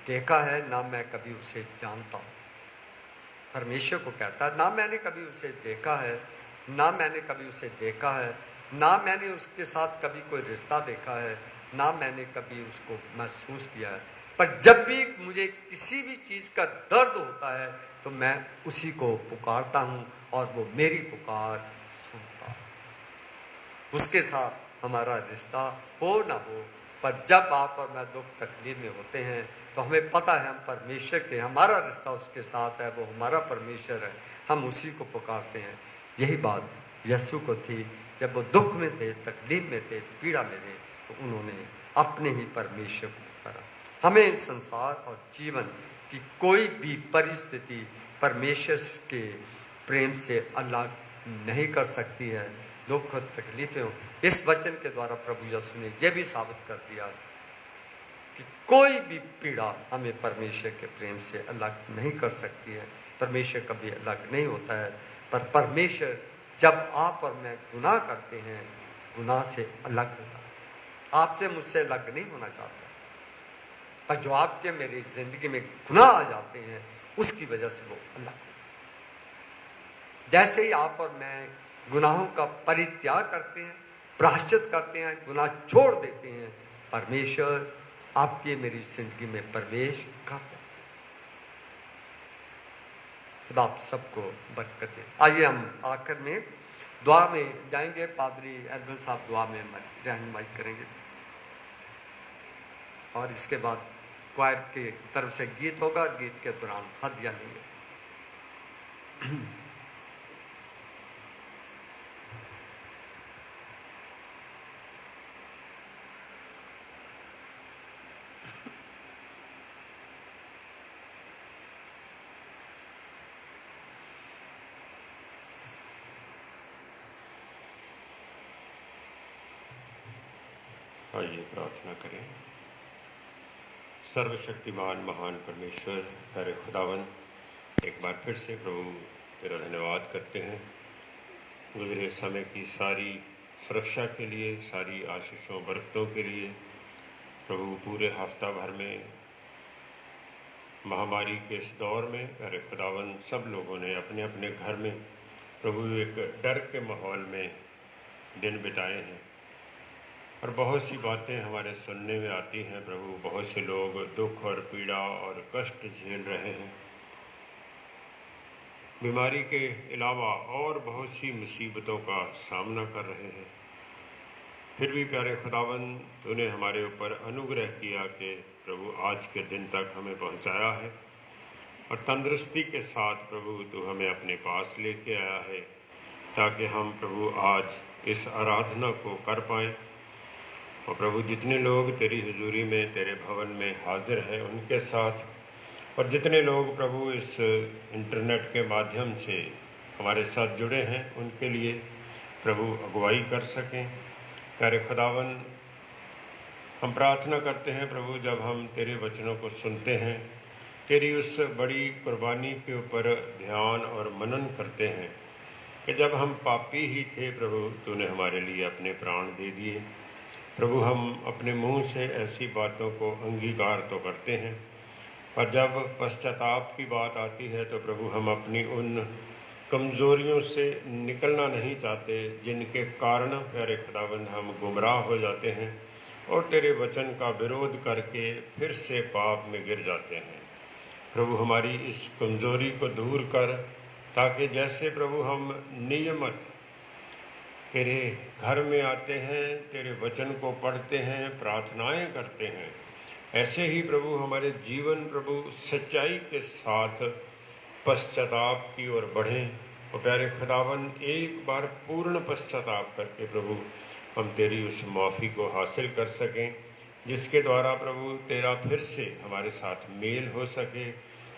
देखा है, ना मैं कभी उसे जानता हूँ। परमेश्वर को कहता है, ना मैंने कभी उसे देखा है, ना मैंने कभी उसे देखा है, ना मैंने उसके साथ कभी कोई रिश्ता देखा है, ना मैंने कभी उसको महसूस किया है, पर जब भी मुझे किसी भी चीज़ का दर्द होता है तो मैं उसी को पुकारता हूँ और वो मेरी पुकार सुनता है। उसके साथ हमारा रिश्ता हो ना हो, पर जब आप और मैं दुख तकलीफ में होते हैं तो हमें पता है हम परमेश्वर के, हमारा रिश्ता उसके साथ है, वो हमारा परमेश्वर है, हम उसी को पुकारते हैं। यही बात यीशु को थी, जब वो दुख में थे, तकलीफ में थे, पीड़ा में थे, तो उन्होंने अपने ही परमेश्वर को पुकारा। हमें संसार और जीवन की कोई भी परिस्थिति परमेश्वर के प्रेम से अलग नहीं कर सकती है। दुख और तकलीफें हो, इस वचन के द्वारा प्रभु यीशु ने यह भी साबित कर दिया कि कोई भी पीड़ा हमें परमेश्वर के प्रेम से अलग नहीं कर सकती है। परमेश्वर कभी अलग नहीं होता है, पर परमेश्वर जब आप और मैं गुनाह करते हैं, गुनाह से अलग होता है। आपसे मुझसे अलग नहीं होना चाहता, पर जो आपके मेरी जिंदगी में गुनाह आ जाते हैं उसकी वजह से वो अलग होता है। जैसे ही आप और मैं गुनाहों का परित्याग करते हैं, प्रायश्चित करते हैं, गुनाह छोड़ देते हैं, परमेश्वर आपकी मेरी जिंदगी में प्रवेश कर जाता है। खुदा आप सबको बरकत दे। आइए हम आखिर में दुआ में जाएंगे। पादरी एडवन साहब दुआ में रहनुमाई करेंगे और इसके बाद क्वायर की तरफ से गीत होगा। गीत के दौरान हदिया लेंगे। आइए प्रार्थना करें। सर्वशक्तिमान महान परमेश्वर प्यारे खुदावन, एक बार फिर से प्रभु तेरा धन्यवाद करते हैं गुजरे समय की सारी सुरक्षा के लिए, सारी आशीषों बरकतों के लिए। प्रभु पूरे हफ्ता भर में महामारी के इस दौर में प्यारे खुदावन सब लोगों ने अपने अपने घर में प्रभु एक डर के माहौल में दिन बिताए हैं और बहुत सी बातें हमारे सुनने में आती हैं प्रभु। बहुत से लोग दुख और पीड़ा और कष्ट झेल रहे हैं, बीमारी के अलावा और बहुत सी मुसीबतों का सामना कर रहे हैं। फिर भी प्यारे खुदावन तूने हमारे ऊपर अनुग्रह किया कि प्रभु आज के दिन तक हमें पहुंचाया है और तंदुरुस्ती के साथ प्रभु तू हमें अपने पास लेके आया है ताकि हम प्रभु आज इस आराधना को कर पाएँ। और प्रभु जितने लोग तेरी हुजूरी में तेरे भवन में हाजिर हैं उनके साथ, और जितने लोग प्रभु इस इंटरनेट के माध्यम से हमारे साथ जुड़े हैं उनके लिए प्रभु अगुवाई कर सकें। प्यारे खुदावन हम प्रार्थना करते हैं प्रभु, जब हम तेरे वचनों को सुनते हैं, तेरी उस बड़ी कुर्बानी के ऊपर ध्यान और मनन करते हैं कि जब हम पापी ही थे प्रभु तूने हमारे लिए अपने प्राण दे दिए। प्रभु हम अपने मुंह से ऐसी बातों को अंगीकार तो करते हैं, पर जब पश्चाताप की बात आती है तो प्रभु हम अपनी उन कमज़ोरियों से निकलना नहीं चाहते जिनके कारण प्यारे खुदाबंद हम गुमराह हो जाते हैं और तेरे वचन का विरोध करके फिर से पाप में गिर जाते हैं। प्रभु हमारी इस कमज़ोरी को दूर कर, ताकि जैसे प्रभु हम नियमित तेरे घर में आते हैं, तेरे वचन को पढ़ते हैं, प्रार्थनाएं करते हैं, ऐसे ही प्रभु हमारे जीवन प्रभु सच्चाई के साथ पश्चाताप की ओर बढ़ें और प्यारे खुदावन एक बार पूर्ण पश्चाताप करके प्रभु हम तेरी उस माफ़ी को हासिल कर सकें, जिसके द्वारा प्रभु तेरा फिर से हमारे साथ मेल हो सके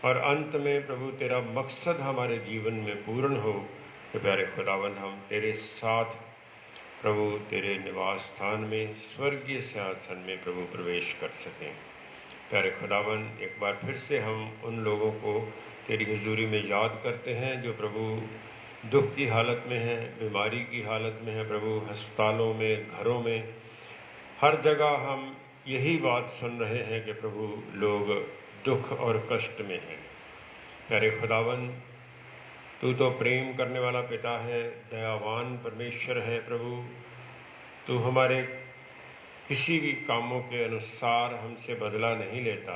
और अंत में प्रभु तेरा मकसद हमारे जीवन में पूर्ण हो। कि प्यारे खुदावन हम तेरे साथ प्रभु तेरे निवास स्थान में स्वर्गीय सिंहासन में प्रभु प्रवेश कर सकें। प्यारे खुदावन एक बार फिर से हम उन लोगों को तेरी हुजूरी में याद करते हैं जो प्रभु दुख की हालत में हैं, बीमारी की हालत में हैं, प्रभु अस्पतालों में, घरों में, हर जगह हम यही बात सुन रहे हैं कि प्रभु लोग दुख और कष्ट में हैं। प्यारे खुदावन तू तो प्रेम करने वाला पिता है, दयावान परमेश्वर है प्रभु। तू हमारे किसी भी कामों के अनुसार हमसे बदला नहीं लेता,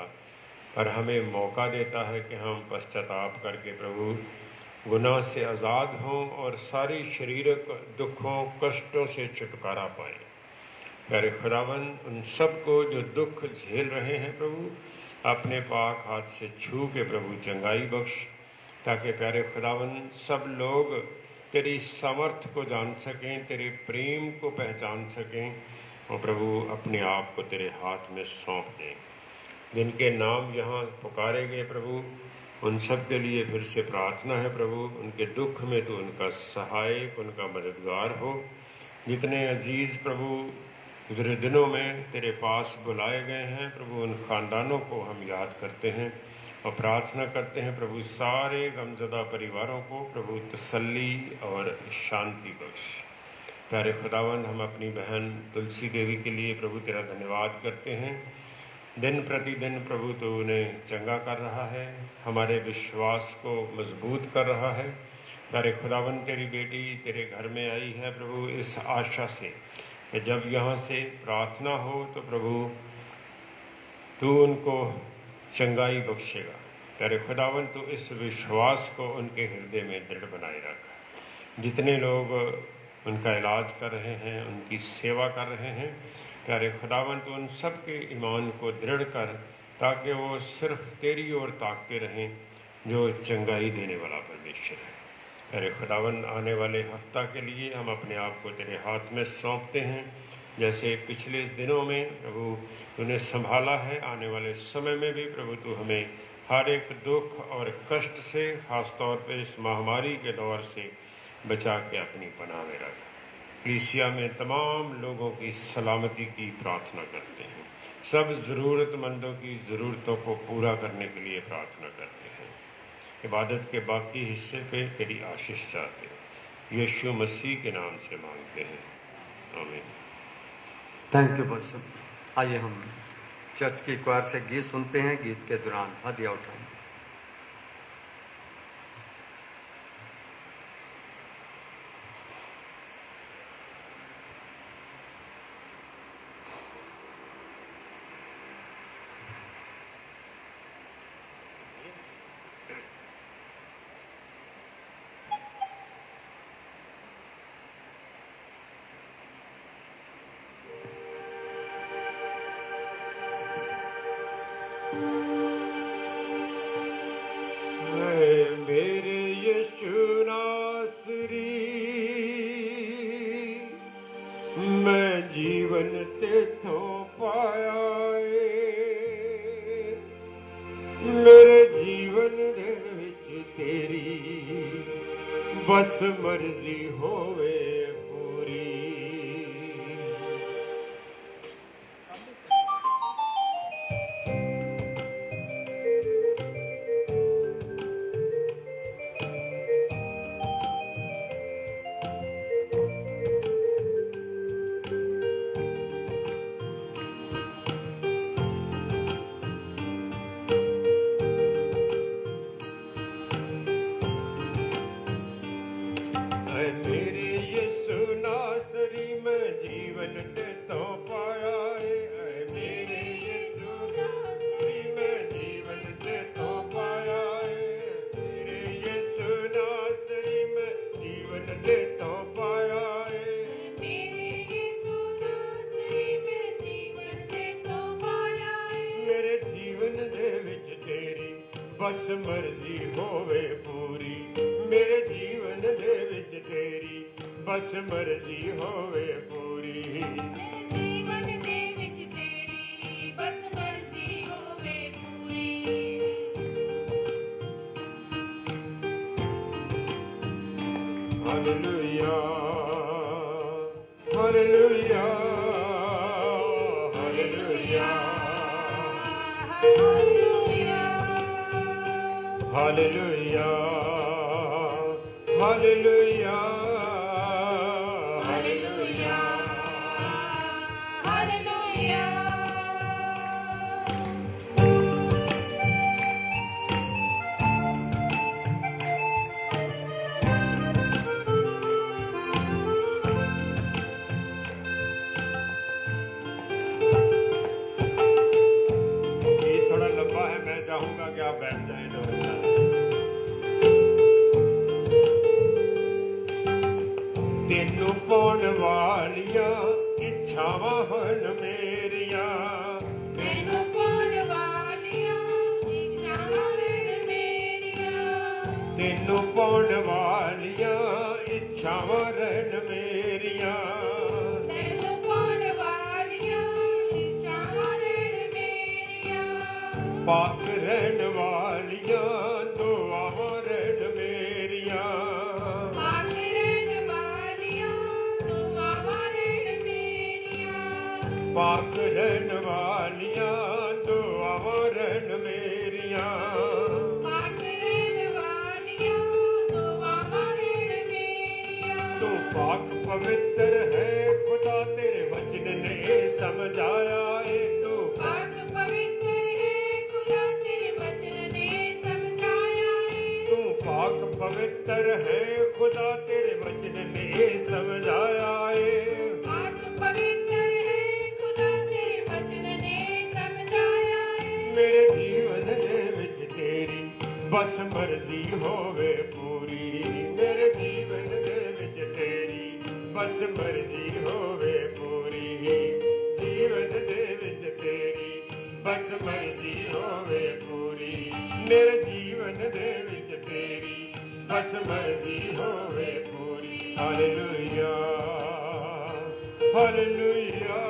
पर हमें मौका देता है कि हम पश्चाताप करके प्रभु गुनाह से आज़ाद हों और सारी शारीरिक दुखों कष्टों से छुटकारा पाएं। प्यारे खुदावन उन सब को जो दुख झेल रहे हैं प्रभु अपने पाक हाथ से छू के प्रभु चंगाई बख्श, ताकि प्यारे खुदावन सब लोग तेरी सामर्थ को जान सकें, तेरे प्रेम को पहचान सकें और प्रभु अपने आप को तेरे हाथ में सौंप दें। जिनके नाम यहाँ पुकारे गए प्रभु उन सब के लिए फिर से प्रार्थना है प्रभु, उनके दुख में तो उनका सहायक, उनका मददगार हो। जितने अजीज़ प्रभु गुज़रे दिनों में तेरे पास बुलाए गए हैं प्रभु, उन ख़ानदानों को हम याद करते हैं और प्रार्थना करते हैं प्रभु सारे गमज़दा परिवारों को प्रभु तसल्ली और शांति बख्श। प्यारे खुदावन हम अपनी बहन तुलसी देवी के लिए प्रभु तेरा धन्यवाद करते हैं। दिन प्रतिदिन प्रभु तो उन्हें चंगा कर रहा है, हमारे विश्वास को मजबूत कर रहा है। प्यारे खुदावन तेरी बेटी तेरे घर में आई है प्रभु इस आशा से कि जब यहाँ से प्रार्थना हो तो प्रभु तू उनको चंगाई बख्शेगा। प्यारे खुदावन तू इस विश्वास को उनके हृदय में दृढ़ बनाए रख। जितने लोग उनका इलाज कर रहे हैं, उनकी सेवा कर रहे हैं, प्यारे खुदावन तो उन सब के ईमान को दृढ़ कर, ताकि वो सिर्फ तेरी ओर ताकते रहें जो चंगाई देने वाला परमेश्वर है। प्यारे खुदावन आने वाले हफ्ता के लिए हम अपने आप को तेरे हाथ में सौंपते हैं। जैसे पिछले दिनों में प्रभु तूने संभाला है, आने वाले समय में भी प्रभु तू हमें हर एक दुख और कष्ट से, ख़ास तौर पर इस महामारी के दौर से बचा के अपनी पनाह में रख। कलीसिया में तमाम लोगों की सलामती की प्रार्थना करते हैं, सब ज़रूरतमंदों की ज़रूरतों को पूरा करने के लिए प्रार्थना करते हैं। इबादत के बाकी हिस्से पे तेरी आशीष चाहते हैं, यीशु मसीह के नाम से मांगते हैं, आमीन। थैंक यू बच्चों। आइए हम चर्च की क्वायर से गीत सुनते हैं। गीत के दौरान हदिया उठाएं। मेरे यीशु नासरी मैं जीवन तेथों पाया ए, मेरे जीवन दे विच तेरी बस मर्जी होवे पूरी। ਬਸ ਮਰਜ਼ੀ ਹੋਵੇ ਪੂਰੀ ਮੇਰੇ ਜੀਵਨ ਦੇ ਵਿੱਚ ਤੇਰੀ ਬਸ ਮਰਜ਼ੀ ਹੋਵੇ ਪੂਰੀ ਜੀਵਨ ਦੇ ਵਿੱਚ ਤੇਰੀ ਬਸ ਮਰਜ਼ੀ ਹੋਵੇ ਪੂਰੀ hallelujah hallelujah hallelujah hallelujah hallelujah hallelujah hallelujah ये थोड़ा लंबा है मैं चाहूंगा कि आप बैठ जाएं तो अच्छा है। ਤੈਨੂੰ ਪਾਉਣ ਵਾਲੀਆਂ ਇੱਛਾਵਾਂ ਹਨ ਮੇਰੀਆਂ ਤੈਨੂੰ ਪਾਉਣ ਵਾਲੀਆਂ ਇੱਛਾਵਾਂ ਹਨ ਮੇਰੀਆਂ ਤੈਨੂੰ ਪਾਉਣ ਵਾਲੀਆਂ ਇੱਛਾਵਾਂ ਰਹਿਣ ਮੇਰੀਆਂ ਤੈਨੂੰ ਪਾਉਣ ਵਾਲੀਆਂ ਇੱਛਾਵਾਂ ਹਨ ਮੇਰੀਆਂ ਪਾਕ ਰਹਿਣ ਵਾਲੀਆਂ ਦੁਆਵਾਂ ਰਹਿਣ ਮੇਰੀਆਂ ਪਾਕ ਰਹਿਣ ਵਾਲੀਆਂ ਦੁਆਵਾਂ ਰਹਿਣ ਮੇਰੀਆਂ ਪਾਕ ਰਹਿਣ ਵਾਲੀਆਂ ਦੁਆਵਾਂ ਰਹਿਣ ਮੇਰੀਆਂ ਪਾਕ ਰਹਿਣ ਵਾਲੀਆਂ ਦੁਆਵਾਂ ਰਹਿਣ ਮੇਰੀਆਂ ਤੂੰ ਪਾਕ ਪਵਿੱਤਰ ਹੈ ਖੁਦਾ ਤੇਰੇ ਵਚਨ ਨੇ ਸਮਝਾਇਆ ਏ ਤੂੰ ਪਾਕ ਪਵਿੱਤਰ ਹੈ ਖੁਦਾ ਤੇਰੇ ਵਚਨ ਨੇ ਸਮਝਾਇਆ ਏ ਤੂੰ ਪਾਕ ਪਵਿੱਤਰ ਹੈ ਖੁਦਾ ਤੇਰੇ ਵਚਨ ਨੇ ਸਮਝਾਇਆ ਏ ਪਾਕ ਪਵਿੱਤਰ ਹੈ ਖੁਦਾ ਤੇਰੇ ਵਚਨ ਨੇ ਸਮਝਾਇਆ ਏ ਮੇਰੇ ਜੀਵਨ ਦੇ ਵਿੱਚ ਤੇਰੀ ਬਸ ਮਰਜ਼ੀ ਹੋਵੇ ਪੂਰੀ ਮੇਰੇ ਜੀਵਨ ਦੇ ਵਿੱਚ ਤੇਰੀ ਬਸ ਮਰਜ਼ੀ ਹੋਵੇ ਪੂਰੀ ਜੀਵਨ ਦੇ ਵਿੱਚ ਤੇਰੀ ਬਸ ਮਰਜ਼ੀ ਹੋਵੇ ਪੂਰੀ ਮੇਰੇ ਜੀਵਨ ਦੇ ਵਿੱਚ ਤੇਰੀ ਬਸ ਮਰਜ਼ੀ ਹੋਵੇ ਪੂਰੀ ਹਾਲੇਲੂਇਆ ਹਾਲੇਲੂਇਆ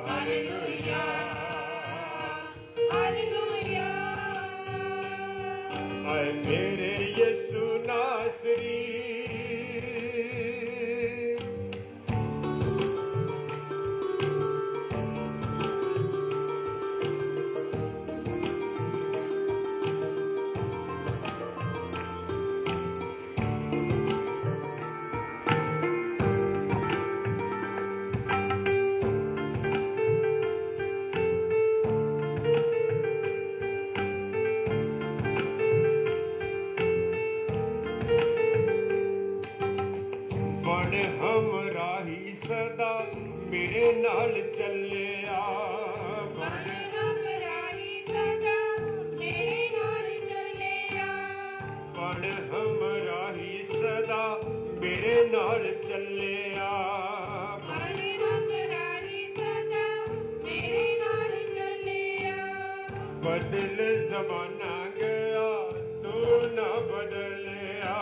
ਹਾਲੇਲੂਇਆ ਹਾਲੇਲੂਇਆ ਆਏ ਮੇਰੇ ਯਿਸੂ ਨਾਸਰੀ ਬਣ ਹਮਰਾਹੀ ਸਦਾ ਮੇਰੇ ਨਾਲ ਚੱਲਿਆ ਬਣ ਰੱਬ ਰਾਹੀ ਸਦਾ ਮੇਰੇ ਨਾਲ ਚੱਲਿਆ ਬਣ ਹਮਰਾਹੀ ਸਦਾ ਮੇਰੇ ਨਾਲ ਚੱਲਿਆ ਬਣ ਰੱਬ ਰਾਹੀ ਸਦਾ ਮੇਰੇ ਨਾਲ ਚੱਲਿਆ ਬਦਲ ਜ਼ਮਾਨਾ ਗਿਆ ਤੂੰ ਨਾ ਬਦਲਿਆ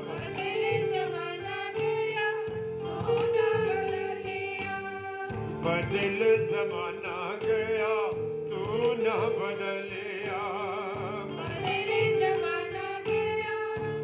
ਬਦਲ ਜ਼ਮਾਨਾ ਗਿਆ ਤੂੰ ਨਾ ਬਦਲਿਆ ਬਦਲ ਜ਼ਮਾਨਾ ਗਿਆ ਤੂੰ ਨਾ ਬਦਲਿਆ ਬਦਲ ਜ਼ਮਾਨਾ ਗਿਆ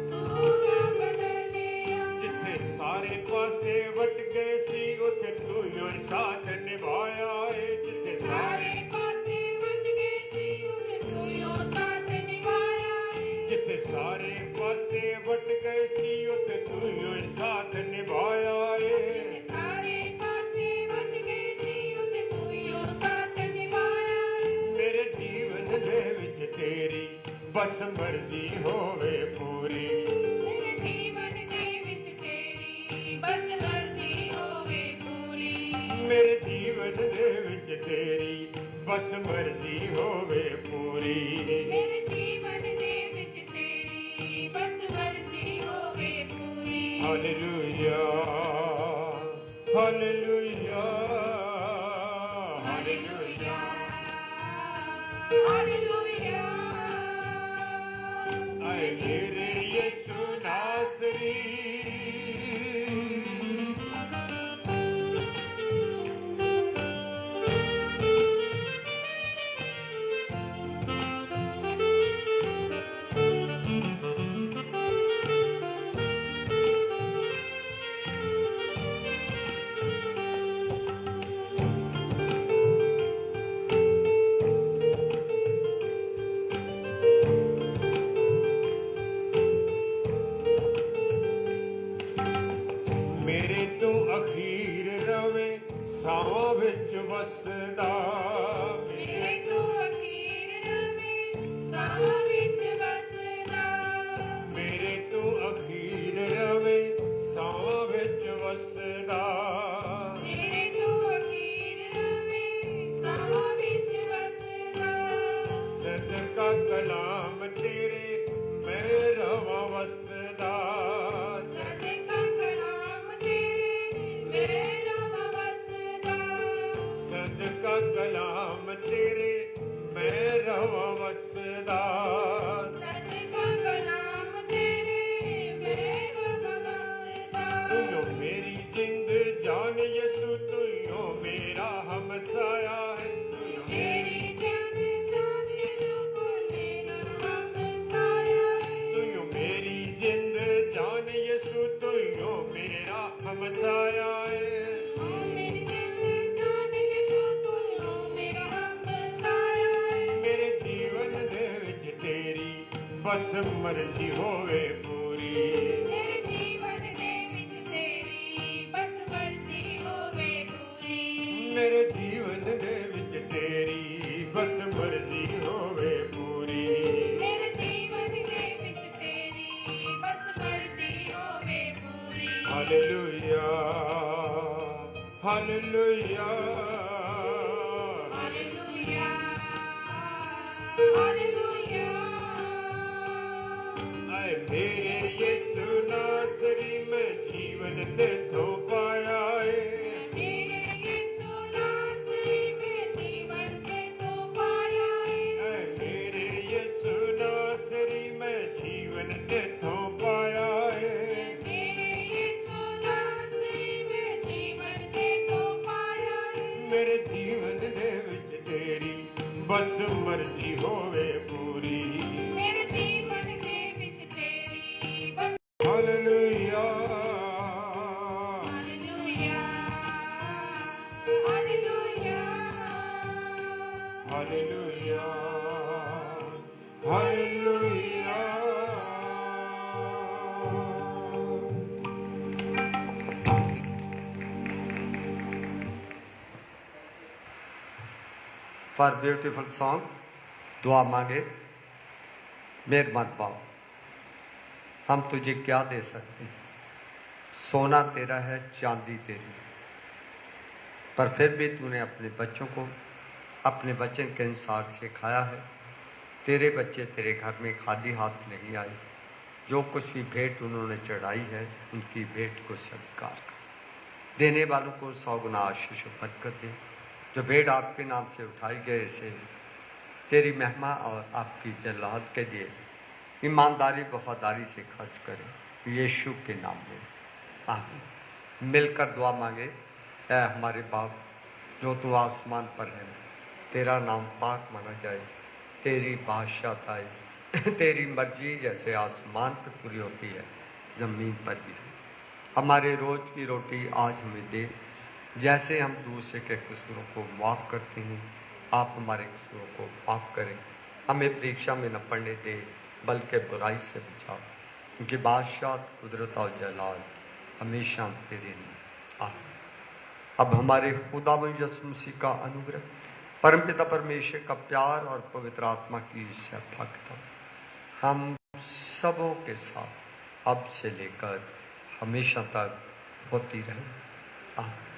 ਤੂੰ ਨਾ ਬਦਲਿਆ ਜਿੱਥੇ ਸਾਰੇ ਪਾਸੇ ਵਟ ਗਏ ਸੀ ਉੱਥੇ ਤੂੰ ਹੀ ਸਾਥ ਨਿਭਾਇਆ ਏ ਜਿੱਥੇ ਸਾਰੇ ਸਾਰੇ ਪਾਸੇ ਵੰਡ ਗਏ ਸੀ ਉਹਨੇ ਤੂੰ ਸਾਥ ਨਿਭਾਇਆ ਏ ਜਿੱਥੇ ਸਾਰੇ ਪਾਸੇ ਵਟ ਗਏ ਸੀ ਉੱਥੇ ਤੂੰ ਹੀ ਸਾਥ ਨਿਭਾਇਆ ਏ ਸਾਰੇ ਪਾਸੇ ਵੰਡ ਗਏ ਸੀ ਉਹਨੇ ਤੂੰ ਸਾਥ ਨਿਭਾਇਆ ਏ ਮੇਰੇ ਜੀਵਨ ਦੇ ਵਿੱਚ ਤੇਰੀ ਬਸ ਮਰਜ਼ੀ ਹੋਵੇ ਪੂਰੀ ਮੇਰੇ ਜੀਵਨ ਦੇ ਵਿੱਚ ਤੇਰੀ ਬਸ ਮਰਜ਼ੀ ਹੋਵੇ ਪੂਰੀ ਮੇਰੇ ਜੀਵਨ ਦੇ ਵਿੱਚ ਤੇਰੀ ਬਸ ਮਰਜ਼ੀ ਹੋਵੇ ਪੂਰੀ ਮੇਰੇ ਜੀਵਨ ਦੇ ਵਿੱਚ ਤੇਰੀ ਬਸ ਮਰਜ਼ੀ ਹੋਵੇ ਪੂਰੀ ਹਾਲੇਲੂਇਆ ਹਾਲੇਲੂਇਆ ਹਾਲੇਲੂਇਆ ਹਾਲੇਲੂਇਆ तेरे मैं रवा वसदा सदका कलाम तेरे मेरा वसदा सदका कलाम तेरे मैं रवा वसदा सदका कलाम तेरे मेरा वसदा तुयो मेरी जिंद जान यसु तुयो मेरा हमसाया है मेरी जान जान यीशु को मेरा हमसाया है तुयो मेरी जिंद जान यसु तुयो मेरा हमसाया है ओ मेरी जिंद जान यीशु को मेरा हमसाया है मेरे जीवन दे विच तेरी बस मर्जी होवे पूरी मेरे जीवन दे विच तेरी बस मर्जी होवे पूरी मेरे जीवन दे विच तेरी बस मर्जी होवे पूरी मेरे जीवन दे विच तेरी बस मर्जी होवे पूरी हालेलुया हालेलुया हालेलुया हालेलुया आए मेरे यीशु नासरी में जीवन दे तो पाया है मेरे यीशु नासरी में जीवन दे तो पाया है आए मेरे यीशु नासरी में जीवन दे तो पाया है मेरे यीशु नासरी में जीवन दे तो पाया है मेरे जीवन दे विच तेरी बस मर्जी होवे पूरी मेरे जीवन दे विच तेरी बस hallelujah hallelujah hallelujah hallelujah hallelujah for beautiful song दुआ मांगे। मेहरबान बाप, हम तुझे क्या दे सकते हैं? सोना तेरा है, चांदी तेरी, पर फिर भी तूने अपने बच्चों को अपने वचन के अनुसार सिखाया है। तेरे बच्चे तेरे घर में खाली हाथ नहीं आए। जो कुछ भी भेंट उन्होंने चढ़ाई है, उनकी भेंट को स्वीकार कर। देने वालों को 100 गुना आशीष और बरकत दे। जो भेंट आपके नाम से उठाई गए, इसे तेरी महिमा और आपकी जलाल के लिए ईमानदारी वफादारी से खर्च करें, यीशु के नाम में आमीन। मिलकर दुआ मांगे। ऐ हमारे बाप जो तू आसमान पर है, तेरा नाम पाक माना जाए, तेरी बादशाहत आए, तेरी मर्जी जैसे आसमान पर पूरी होती है, ज़मीन पर भी हो। हमारे रोज़ की रोटी आज हमें दे, जैसे हम दूसरे के कसूरों को माफ़ करते हैं, आप हमारे कसूरों को माफ़ करें। हमें परीक्षा में न पड़ने दे, बल्कि बुराई से बचाओ, क्योंकि बादशाह, कुदरत और जलाल हमेशा तेरे हैं। आमीन। अब हमारे खुदा यीशु मसीह का अनुग्रह, परमपिता परमेश्वर का प्यार और पवित्र आत्मा की सहभागिता हम सबों के साथ अब से लेकर हमेशा तक होती रहे। आमीन।